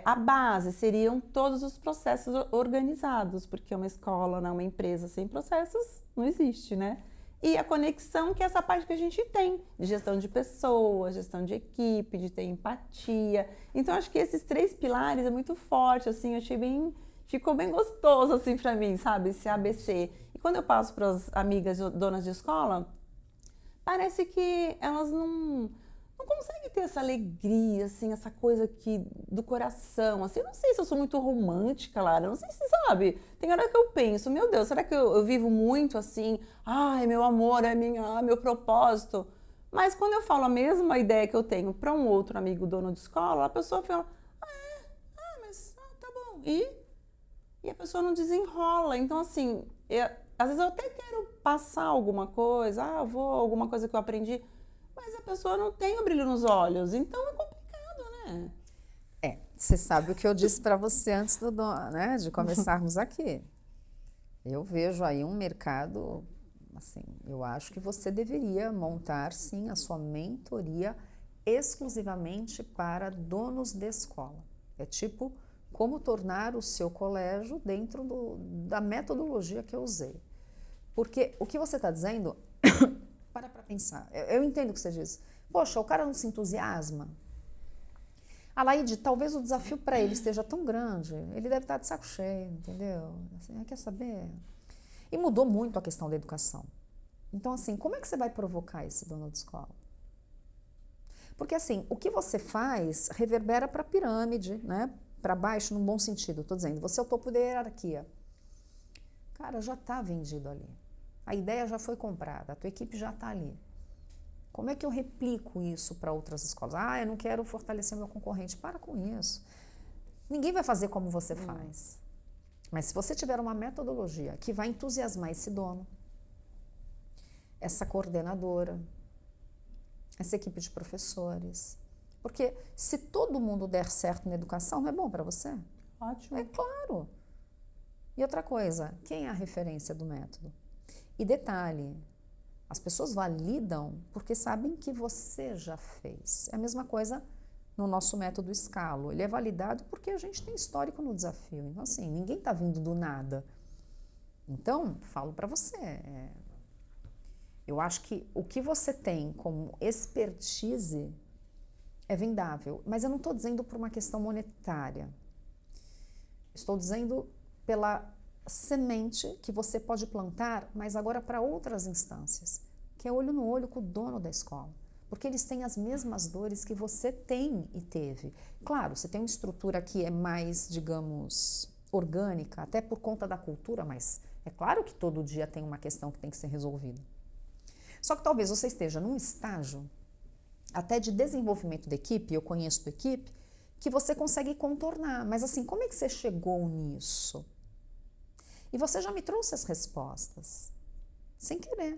A base seriam todos os processos organizados, porque uma escola, uma empresa sem processos não existe, né? E a conexão, que é essa parte que a gente tem, de gestão de pessoas, gestão de equipe, de ter empatia. Então, acho que esses 3 pilares é muito forte, assim, eu achei ficou bem gostoso, assim, pra mim, sabe, esse ABC. E quando eu passo para as amigas donas de escola, parece que elas não consegue ter essa alegria, assim, essa coisa aqui do coração, assim, eu não sei se eu sou muito romântica, Lara, não sei se sabe, tem hora que eu penso, meu Deus, será que eu vivo muito assim, ai, meu amor, meu propósito, mas quando eu falo a mesma ideia que eu tenho para um outro amigo dono de escola, a pessoa fala, mas tá bom, e a pessoa não desenrola, então assim, às vezes eu até quero passar alguma coisa, alguma coisa que eu aprendi, mas a pessoa não tem o brilho nos olhos, então é complicado, né? Você sabe o que eu disse para você antes né, de começarmos aqui. Eu vejo aí um mercado, assim, eu acho que você deveria montar, sim, a sua mentoria exclusivamente para donos de escola. É tipo, como tornar o seu colégio dentro da metodologia que eu usei. Porque o que você está dizendo... Para pensar. Eu entendo o que você diz. Poxa, o cara não se entusiasma. Laide, talvez o desafio para ele esteja tão grande, ele deve estar de saco cheio, entendeu? Assim, quer saber? E mudou muito a questão da educação. Então, assim, como é que você vai provocar esse dono de escola? Porque, assim, o que você faz reverbera para a pirâmide, né? Para baixo, num bom sentido. Estou dizendo, você é o topo da hierarquia. Cara, já está vendido ali. A ideia já foi comprada, a tua equipe já está ali. Como é que eu replico isso para outras escolas? Eu não quero fortalecer meu concorrente. Para com isso. Ninguém vai fazer como você faz. Mas se você tiver uma metodologia que vai entusiasmar esse dono, essa coordenadora, essa equipe de professores. Porque se todo mundo der certo na educação, não é bom para você? Ótimo. É claro. E outra coisa, quem é a referência do método? E detalhe, as pessoas validam porque sabem que você já fez. É a mesma coisa no nosso método Scalo. Ele é validado porque a gente tem histórico no desafio. Então, assim, ninguém está vindo do nada. Então, falo para você, eu acho que o que você tem como expertise é vendável. Mas eu não estou dizendo por uma questão monetária. Estou dizendo pela semente que você pode plantar, mas agora para outras instâncias, que é olho no olho com o dono da escola, porque eles têm as mesmas dores que você tem e teve. Claro, você tem uma estrutura que é mais, digamos, orgânica, até por conta da cultura, mas é claro que todo dia tem uma questão que tem que ser resolvida. Só que talvez você esteja num estágio até de desenvolvimento da equipe, eu conheço tua equipe, que você consegue contornar, mas assim, como é que você chegou nisso? E você já me trouxe as respostas, sem querer.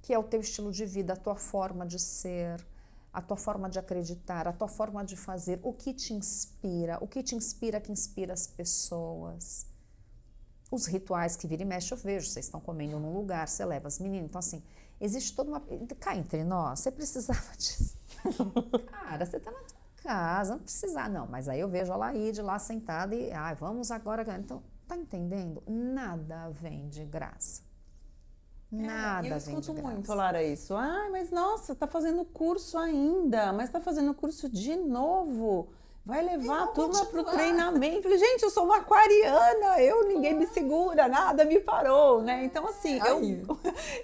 Que é o teu estilo de vida, a tua forma de ser, a tua forma de acreditar, a tua forma de fazer, o que te inspira que inspira as pessoas. Os rituais que vira e mexe eu vejo, vocês estão comendo num lugar, você leva as meninas, então assim, existe toda uma... Cá entre nós, você precisava disso. Cara, você tá na tua casa, não precisa, não, mas aí eu vejo a Laide lá sentada e, vamos agora, então... Tá entendendo? Nada vem de graça. Nada eu vem de escuto muito, graça. Lara, isso. Ah, mas nossa, tá fazendo curso ainda, mas tá fazendo curso de novo. Vai levar a vou turma pro continuar. treinamento. Falei, gente, eu sou uma aquariana, ninguém me segura, nada me parou, né? Então, assim, Aí.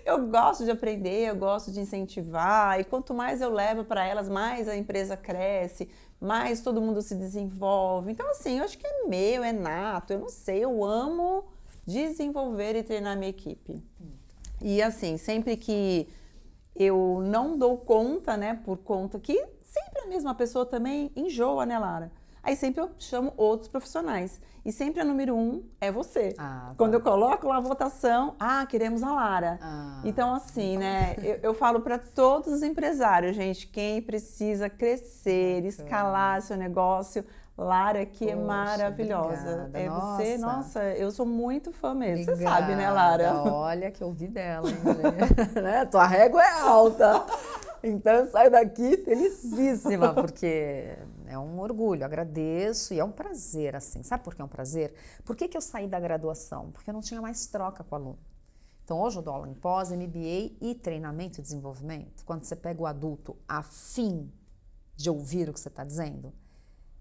eu gosto de aprender, eu gosto de incentivar, e quanto mais eu levo para elas, mais a empresa cresce, mais todo mundo se desenvolve. Então, assim, eu acho que é meu, é nato, eu não sei, eu amo desenvolver e treinar minha equipe. E assim, sempre que eu não dou conta, né, por conta que sempre a mesma pessoa também enjoa, né, Lara? Aí sempre eu chamo outros profissionais. E sempre a número 1 é você. Ah, Quando tá. eu coloco lá a votação, queremos a Lara. Ah, Então, assim, né, eu falo para todos os empresários, gente, quem precisa crescer, escalar seu negócio, Lara aqui é Poxa, maravilhosa. obrigada. É você, nossa, eu sou muito fã mesmo. Você sabe, né, Obrigada. Lara? Olha que eu ouvi dela, hein, gente? Né? Tua régua é alta. Então eu saio daqui felicíssima, porque é um orgulho, agradeço e é um prazer, assim. Sabe por que é um prazer? Por que eu saí da graduação? Porque eu não tinha mais troca com o aluno. Então hoje eu dou aula em pós, MBA e treinamento e desenvolvimento. Quando você pega o adulto a fim de ouvir o que você está dizendo,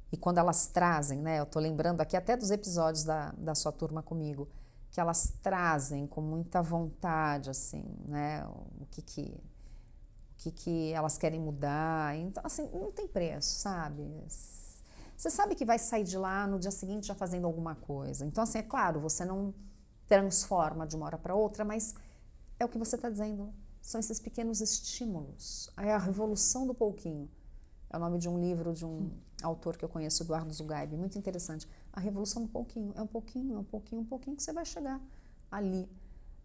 e quando elas trazem, né? Eu tô lembrando aqui até dos episódios da sua turma comigo, que elas trazem com muita vontade, assim, né? O que elas querem mudar. Então, assim, não tem preço, sabe? Você sabe que vai sair de lá no dia seguinte já fazendo alguma coisa. Então, assim, é claro, você não transforma de uma hora para outra, mas é o que você está dizendo. São esses pequenos estímulos. É a revolução do pouquinho. É o nome de um livro de um autor que eu conheço, Eduardo Zugaib, muito interessante. A revolução do pouquinho. É um pouquinho, é um pouquinho, um pouquinho que você vai chegar ali.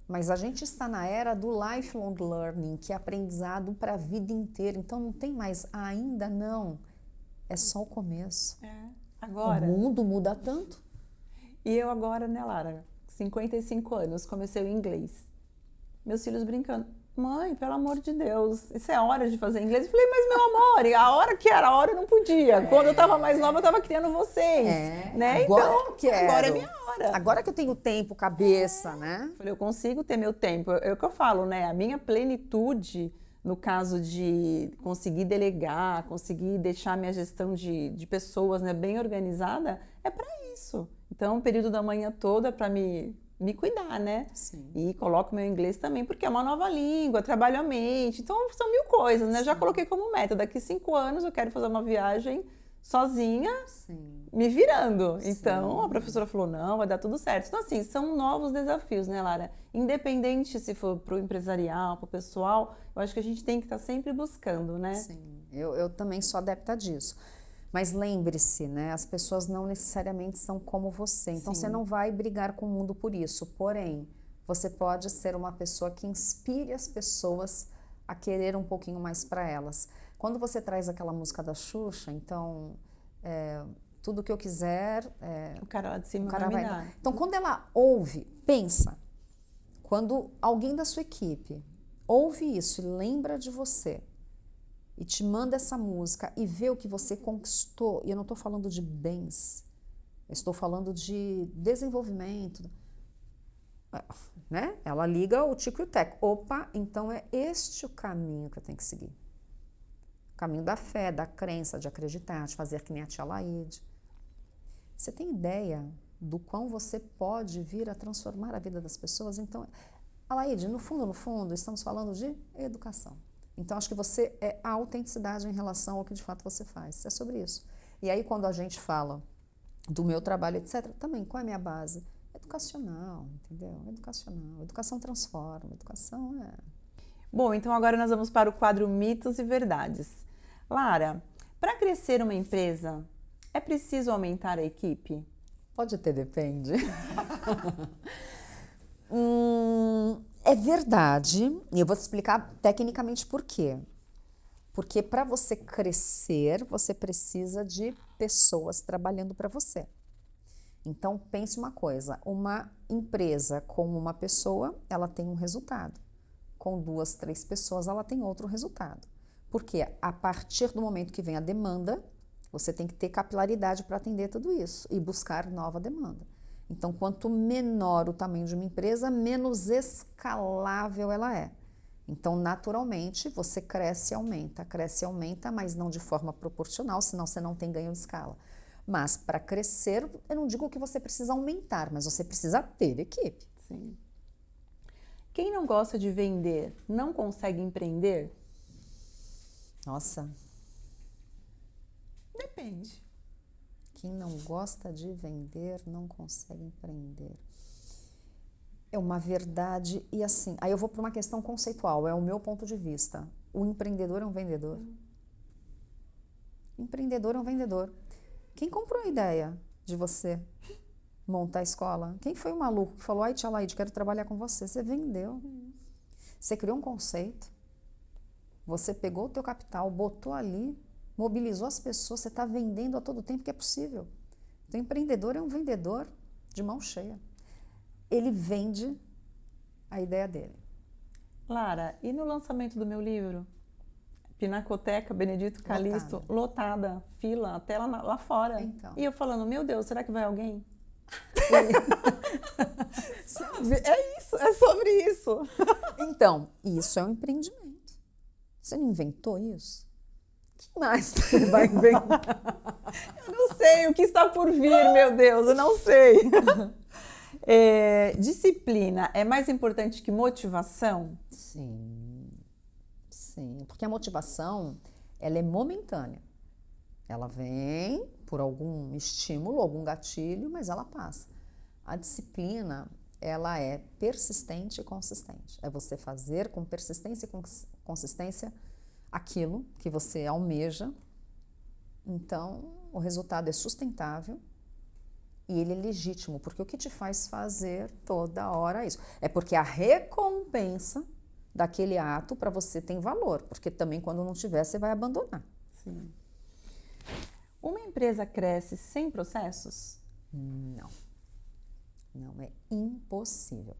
Mas a gente está na era do lifelong learning, que é aprendizado para a vida inteira. Então não tem mais ainda não. É só o começo. Agora. O mundo muda tanto. E eu agora, né, Lara, 55 anos, comecei o inglês. Meus filhos brincando. Mãe, pelo amor de Deus, isso é hora de fazer inglês? Eu falei, mas meu amor, e a hora que era a hora eu não podia. Quando eu tava mais nova, eu tava criando vocês. Né? Agora Então, eu quero. agora é minha hora. Agora que eu tenho tempo, cabeça, né? Eu falei, eu consigo ter meu tempo. É o que eu falo, né? A minha plenitude, no caso de conseguir delegar, conseguir deixar minha gestão de pessoas, né, bem organizada, é para isso. Então, o período da manhã toda é para me cuidar, né? Sim. E coloco meu inglês também, porque é uma nova língua, trabalho a mente. Então, são mil coisas, né? Sim. Já coloquei como meta. Daqui 5 anos eu quero fazer uma viagem sozinha, Sim. me virando. Sim. Então, a professora falou, não, vai dar tudo certo. Então, assim, são novos desafios, né, Lara? Independente se for pro empresarial, pro pessoal, eu acho que a gente tem que estar sempre buscando, né? Sim, eu também sou adepta disso. Mas lembre-se, né, as pessoas não necessariamente são como você. Então, você não vai brigar com o mundo por isso. Porém, você pode ser uma pessoa que inspire as pessoas a querer um pouquinho mais para elas. Quando você traz aquela música da Xuxa, então, tudo que eu quiser... o cara lá de cima o cara vai me vai... dar. Então, quando ela ouve, pensa, quando alguém da sua equipe ouve isso e lembra de você, e te manda essa música e vê o que você conquistou, e eu não estou falando de bens, eu estou falando de desenvolvimento, né? Ela liga o tico e o teco. Opa, então é este o caminho que eu tenho que seguir. O caminho da fé, da crença, de acreditar, de fazer que nem a tia Laide. Você tem ideia do quão você pode vir a transformar a vida das pessoas? Então, a Laide, no fundo, estamos falando de educação. Então, acho que você é a autenticidade em relação ao que de fato você faz. É sobre isso. E aí, quando a gente fala do meu trabalho, etc., também, qual é a minha base? Educacional, entendeu? Educacional. Educação transforma, educação é... Bom, então agora nós vamos para o quadro Mitos e Verdades. Lara, para crescer uma empresa, é preciso aumentar a equipe? Pode ter, depende. É verdade, e eu vou te explicar tecnicamente por quê. Porque para você crescer, você precisa de pessoas trabalhando para você. Então, pense uma coisa, uma empresa com uma pessoa, ela tem um resultado. Com 2, 3 pessoas, ela tem outro resultado. Porque a partir do momento que vem a demanda, você tem que ter capilaridade para atender tudo isso e buscar nova demanda. Então, quanto menor o tamanho de uma empresa, menos escalável ela é. Então, naturalmente, você cresce e aumenta, mas não de forma proporcional, senão você não tem ganho de escala. Mas para crescer, eu não digo que você precisa aumentar, mas você precisa ter equipe. Sim. Quem não gosta de vender, não consegue empreender? Nossa, Depende. quem não gosta de vender não consegue empreender. É uma verdade e assim, aí eu vou para uma questão conceitual, é o meu ponto de vista. O empreendedor é um vendedor. Empreendedor é um vendedor. Quem comprou a ideia de você montar a escola? Quem foi o maluco que falou, ai, tia Laide, quero trabalhar com você? Você vendeu. Você criou um conceito, você pegou o teu capital, botou ali, mobilizou as pessoas, você está vendendo a todo tempo que é possível. Então, o empreendedor é um vendedor de mão cheia. Ele vende a ideia dele. Lara, e no lançamento do meu livro? Pinacoteca Benedito Calixto, lotada, fila, até lá fora. Então. E eu falando, meu Deus, será que vai alguém? Sabe? É isso, é sobre isso. Então, isso é um empreendimento. Você não inventou isso? O que mais você vai inventar? Eu não sei o que está por vir, meu Deus, eu não sei. Disciplina é mais importante que motivação? Sim, sim, porque a motivação, ela é momentânea. Ela vem por algum estímulo, algum gatilho, mas ela passa. A disciplina, ela é persistente e consistente. É você fazer com persistência e consistência aquilo que você almeja. Então, o resultado é sustentável e ele é legítimo, porque o que te faz fazer toda hora isso? É porque a recompensa daquele ato para você tem valor, porque também quando não tiver, você vai abandonar. Sim. Uma empresa cresce sem processos? Não. Não, é impossível.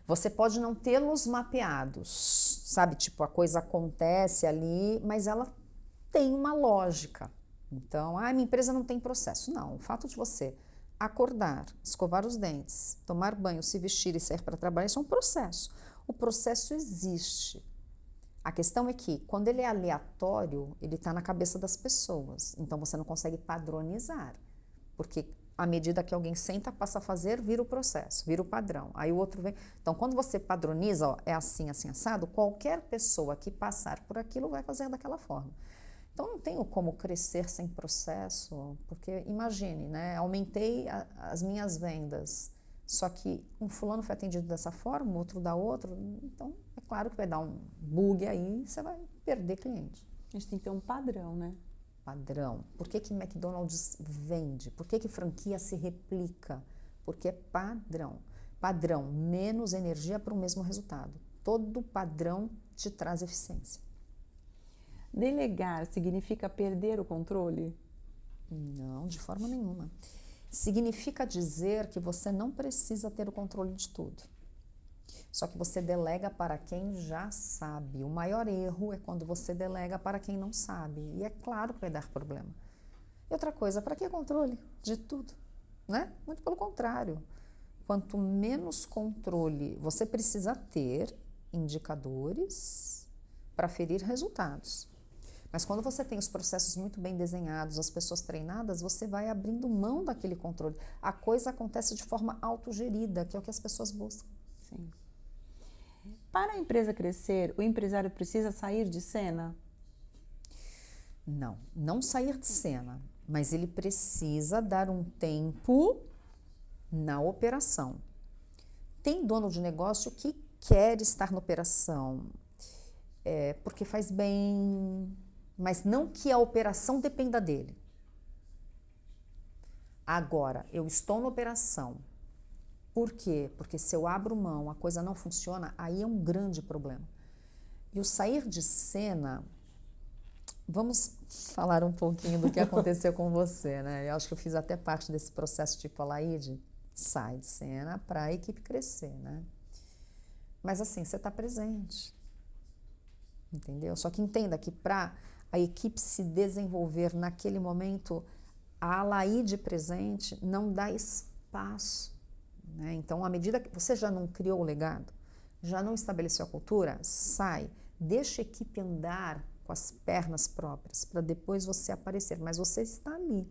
Você pode não tê-los mapeados, sabe? Tipo, a coisa acontece ali, mas ela tem uma lógica. Então, minha empresa não tem processo. Não, o fato de você acordar, escovar os dentes, tomar banho, se vestir e sair para trabalhar, isso é um processo. O processo existe. A questão é que, quando ele é aleatório, ele está na cabeça das pessoas. Então, você não consegue padronizar. Porque à medida que alguém senta, passa a fazer, vira o processo, vira o padrão. Aí o outro vem. Então, quando você padroniza, ó, é assim, assim, assado, qualquer pessoa que passar por aquilo vai fazer daquela forma. Então, não tenho como crescer sem processo, porque imagine, né? Aumentei as minhas vendas, só que um fulano foi atendido dessa forma, outro da outra, então é claro que vai dar um bug aí, você vai perder cliente. A gente tem que ter um padrão, né? Padrão. Por que que McDonald's vende? Por que que franquia se replica? Porque é padrão. Padrão, menos energia para o mesmo resultado. Todo padrão te traz eficiência. Delegar significa perder o controle? Não, de forma nenhuma. Significa dizer que você não precisa ter o controle de tudo. Só que você delega para quem já sabe. O maior erro é quando você delega para quem não sabe. E é claro que vai dar problema. E outra coisa, para que controle de tudo? Né? Muito pelo contrário. Quanto menos controle você precisa ter, indicadores para ferir resultados. Mas quando você tem os processos muito bem desenhados, as pessoas treinadas, você vai abrindo mão daquele controle. A coisa acontece de forma autogerida, que é o que as pessoas buscam. Sim. Para a empresa crescer, o empresário precisa sair de cena? Não, não sair de cena, mas ele precisa dar um tempo na operação. Tem dono de negócio que quer estar na operação, porque faz bem, mas não que a operação dependa dele. Agora, eu estou na operação. Por quê? Porque se eu abro mão, a coisa não funciona, aí é um grande problema. E o sair de cena, vamos falar um pouquinho do que aconteceu com você, né? Eu acho que eu fiz até parte desse processo tipo a Laide, sai de cena para a equipe crescer, né? Mas assim, você está presente, entendeu? Só que entenda que para a equipe se desenvolver naquele momento, a Laide presente não dá espaço né? Então, à medida que você já não criou o legado, já não estabeleceu a cultura, sai, deixa a equipe andar com as pernas próprias, para depois você aparecer. Mas você está ali.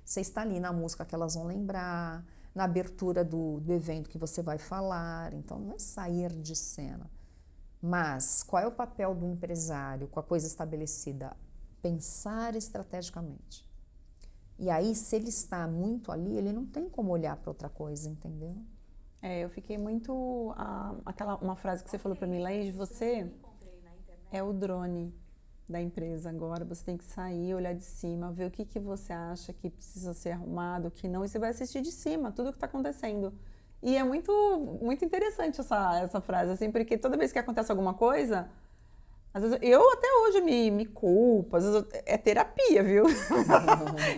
Você está ali na música que elas vão lembrar, na abertura do evento que você vai falar. Então, não é sair de cena. Mas qual é o papel do empresário com a coisa estabelecida? Pensar estrategicamente. E aí, se ele está muito ali, ele não tem como olhar para outra coisa, entendeu? Eu fiquei muito... uma frase que você falou para mim, Laís, você é o drone da empresa agora, você tem que sair, olhar de cima, ver o que você acha que precisa ser arrumado, o que não, e você vai assistir de cima tudo o que está acontecendo. E é muito, muito interessante essa frase, assim, porque toda vez que acontece alguma coisa, às vezes eu até hoje me culpo, às vezes é terapia, viu?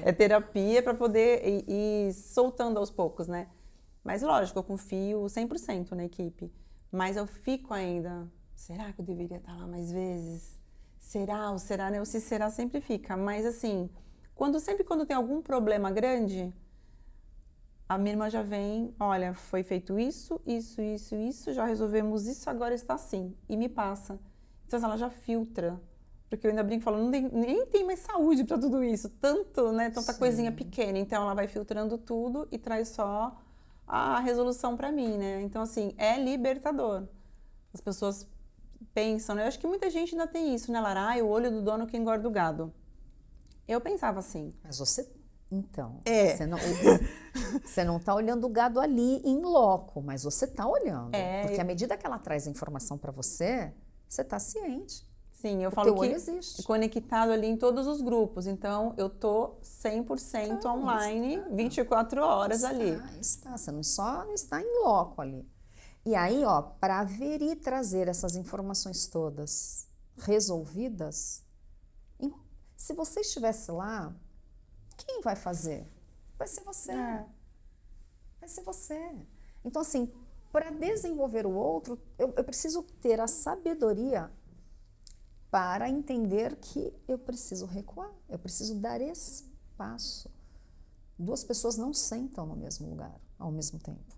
É terapia para poder ir soltando aos poucos, né? Mas lógico, eu confio 100% na equipe, mas eu fico ainda, será que eu deveria estar lá mais vezes? Será ou será, né? O se será sempre fica, mas assim, sempre quando tem algum problema grande, a minha irmã já vem, olha, foi feito isso, já resolvemos isso, agora está assim, e me passa. Então ela já filtra, porque eu ainda brinco falando, nem tem mais saúde para tudo isso, tanto, né, tanta Sim. coisinha pequena, então ela vai filtrando tudo e traz só a resolução para mim, né? Então assim, é libertador. As pessoas pensam, né? Eu acho que muita gente ainda tem isso, né, Lara? O olho do dono que engorda o gado. Eu pensava assim. Mas você... Então, É. você não está olhando o gado ali em loco, mas você está olhando. Porque à eu- medida que ela traz a informação para você, você está ciente. Sim, eu O falo teu que olho existe. conectado ali em todos os grupos. Então, eu tô 100% Então, online, está. 24 horas ali. Está. Você não só está em loco ali. E aí, ó, para ver e trazer essas informações todas resolvidas, se você estivesse lá, quem vai fazer? Vai ser você. Vai ser você. Então, assim, para desenvolver o outro, eu preciso ter a sabedoria para entender que eu preciso recuar, eu preciso dar espaço. Duas pessoas não sentam no mesmo lugar ao mesmo tempo.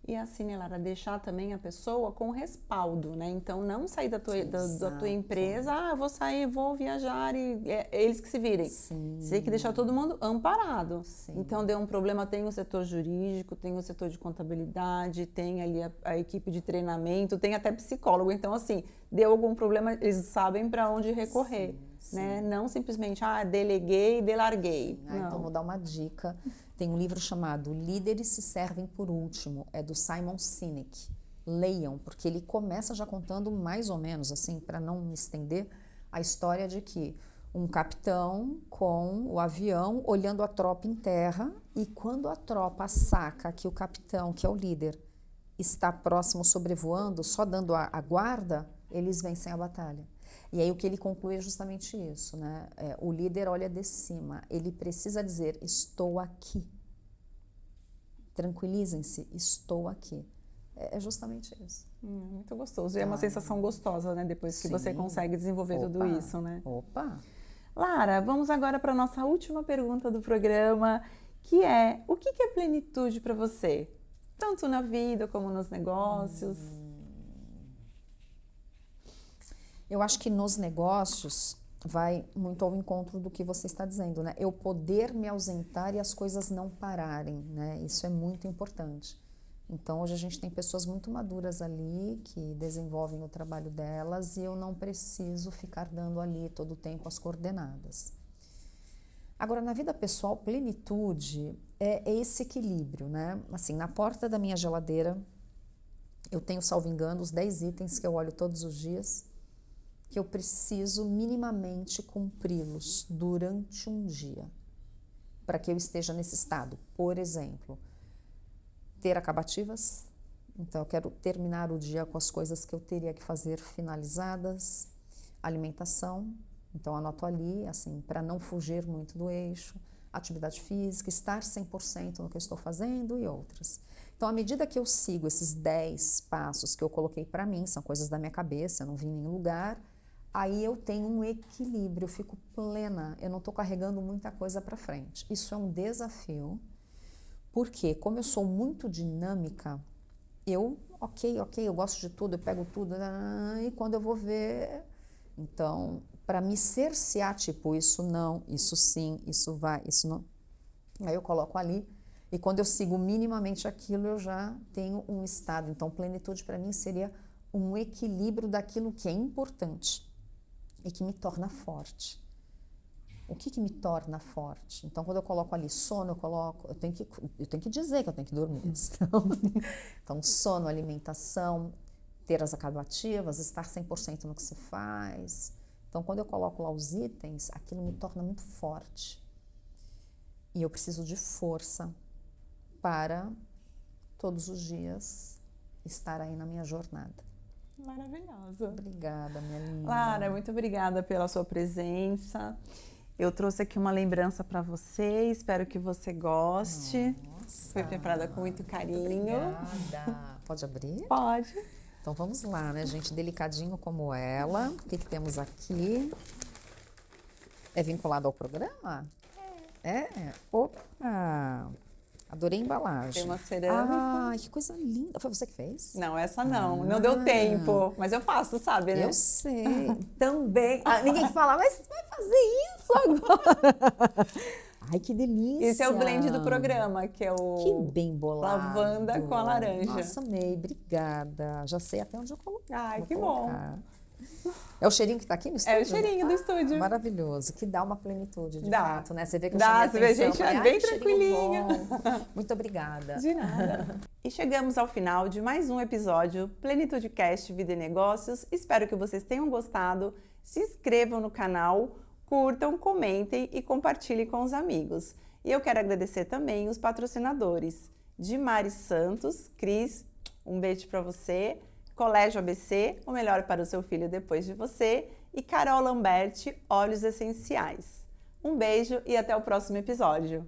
E assim, né, Lara, deixar também a pessoa com respaldo, né? Então, não sair da tua empresa, eu vou sair, vou viajar e é eles que se virem. Sim. Você tem que deixar todo mundo amparado. Sim. Então, deu um problema, tem o setor jurídico, tem o setor de contabilidade, tem ali a equipe de treinamento, tem até psicólogo. Então, assim, deu algum problema, eles sabem para onde recorrer, né? Não simplesmente, deleguei, delarguei. Não. Então, vou dar uma dica. Tem um livro chamado Líderes se Servem por Último, é do Simon Sinek. Leiam, porque ele começa já contando mais ou menos, assim, para não me estender, a história de que um capitão com o avião olhando a tropa em terra e quando a tropa saca que o capitão, que é o líder, está próximo sobrevoando, só dando a guarda, eles vencem a batalha. E aí o que ele conclui é justamente isso, né? O líder olha de cima, ele precisa dizer, estou aqui. Tranquilizem-se, estou aqui. É justamente isso. Muito gostoso. E é uma sensação gostosa, né? Depois que você consegue desenvolver tudo isso, né? Opa! Lara, vamos agora para a nossa última pergunta do programa, que é, o que é plenitude para você? Tanto na vida como nos negócios. Eu acho que nos negócios vai muito ao encontro do que você está dizendo, né? Eu poder me ausentar e as coisas não pararem, né? Isso é muito importante. Então, hoje a gente tem pessoas muito maduras ali que desenvolvem o trabalho delas e eu não preciso ficar dando ali todo o tempo as coordenadas. Agora, na vida pessoal, plenitude é esse equilíbrio, né? Assim, na porta da minha geladeira, eu tenho, salvo engano, os 10 itens que eu olho todos os dias, que eu preciso minimamente cumpri-los durante um dia, para que eu esteja nesse estado. Por exemplo, ter acabativas, então eu quero terminar o dia com as coisas que eu teria que fazer finalizadas, alimentação, então anoto ali, assim, para não fugir muito do eixo, atividade física, estar 100% no que eu estou fazendo e outras. Então, à medida que eu sigo esses 10 passos que eu coloquei para mim, são coisas da minha cabeça, eu não vi em nenhum lugar, aí eu tenho um equilíbrio, eu fico plena, eu não estou carregando muita coisa para frente. Isso é um desafio, Porque como eu sou muito dinâmica, eu gosto de tudo, eu pego tudo, e quando eu vou ver... Então, para me cercear, tipo, isso não, isso sim, isso vai, isso não... Aí eu coloco ali, e quando eu sigo minimamente aquilo, eu já tenho um estado. Então, plenitude para mim seria um equilíbrio daquilo que é importante e que me torna forte. O que me torna forte? Então, quando eu coloco ali sono, eu tenho que dizer que eu tenho que dormir. Então, sono, alimentação, ter as acabativas, estar 100% no que se faz. Então, quando eu coloco lá os itens, aquilo me torna muito forte. E eu preciso de força para todos os dias estar aí na minha jornada. Maravilhosa. Obrigada, minha linda. Lara, muito obrigada pela sua presença. Eu trouxe aqui uma lembrança para você, espero que você goste. Nossa, foi preparada com muito carinho. Obrigada. Pode abrir? Pode. Então vamos lá, né, gente? Delicadinho como ela. O que temos aqui? É vinculado ao programa? É? Opa! Adorei a embalagem. Tem uma cerâmica. Que coisa linda. Foi você que fez? Não, essa não. Não deu tempo. Mas eu faço, sabe, né? Eu sei. Também. Ninguém fala, mas você vai fazer isso agora? Ai, que delícia. Esse é o blend do programa, que é o... Que bem bolado. Lavanda com a laranja. Nossa, amei. Obrigada. Já sei até onde eu colocar. Ai, que bom. É o cheirinho que está aqui no estúdio? É o cheirinho do estúdio. Maravilhoso, que dá uma plenitude, de fato, né? Você vê que eu Dá, chamei você vê, atenção. gente, bem tranquilinha. Muito obrigada. De nada. E chegamos ao final de mais um episódio Plenitude Cast Vida e Negócios. Espero que vocês tenham gostado. Se inscrevam no canal, curtam, comentem e compartilhem com os amigos. E eu quero agradecer também os patrocinadores. Dimari Santos, Cris, um beijo para você. Colégio ABC, o melhor para o seu filho depois de você. E Carol Lamberti, Óleos Essenciais. Um beijo e até o próximo episódio.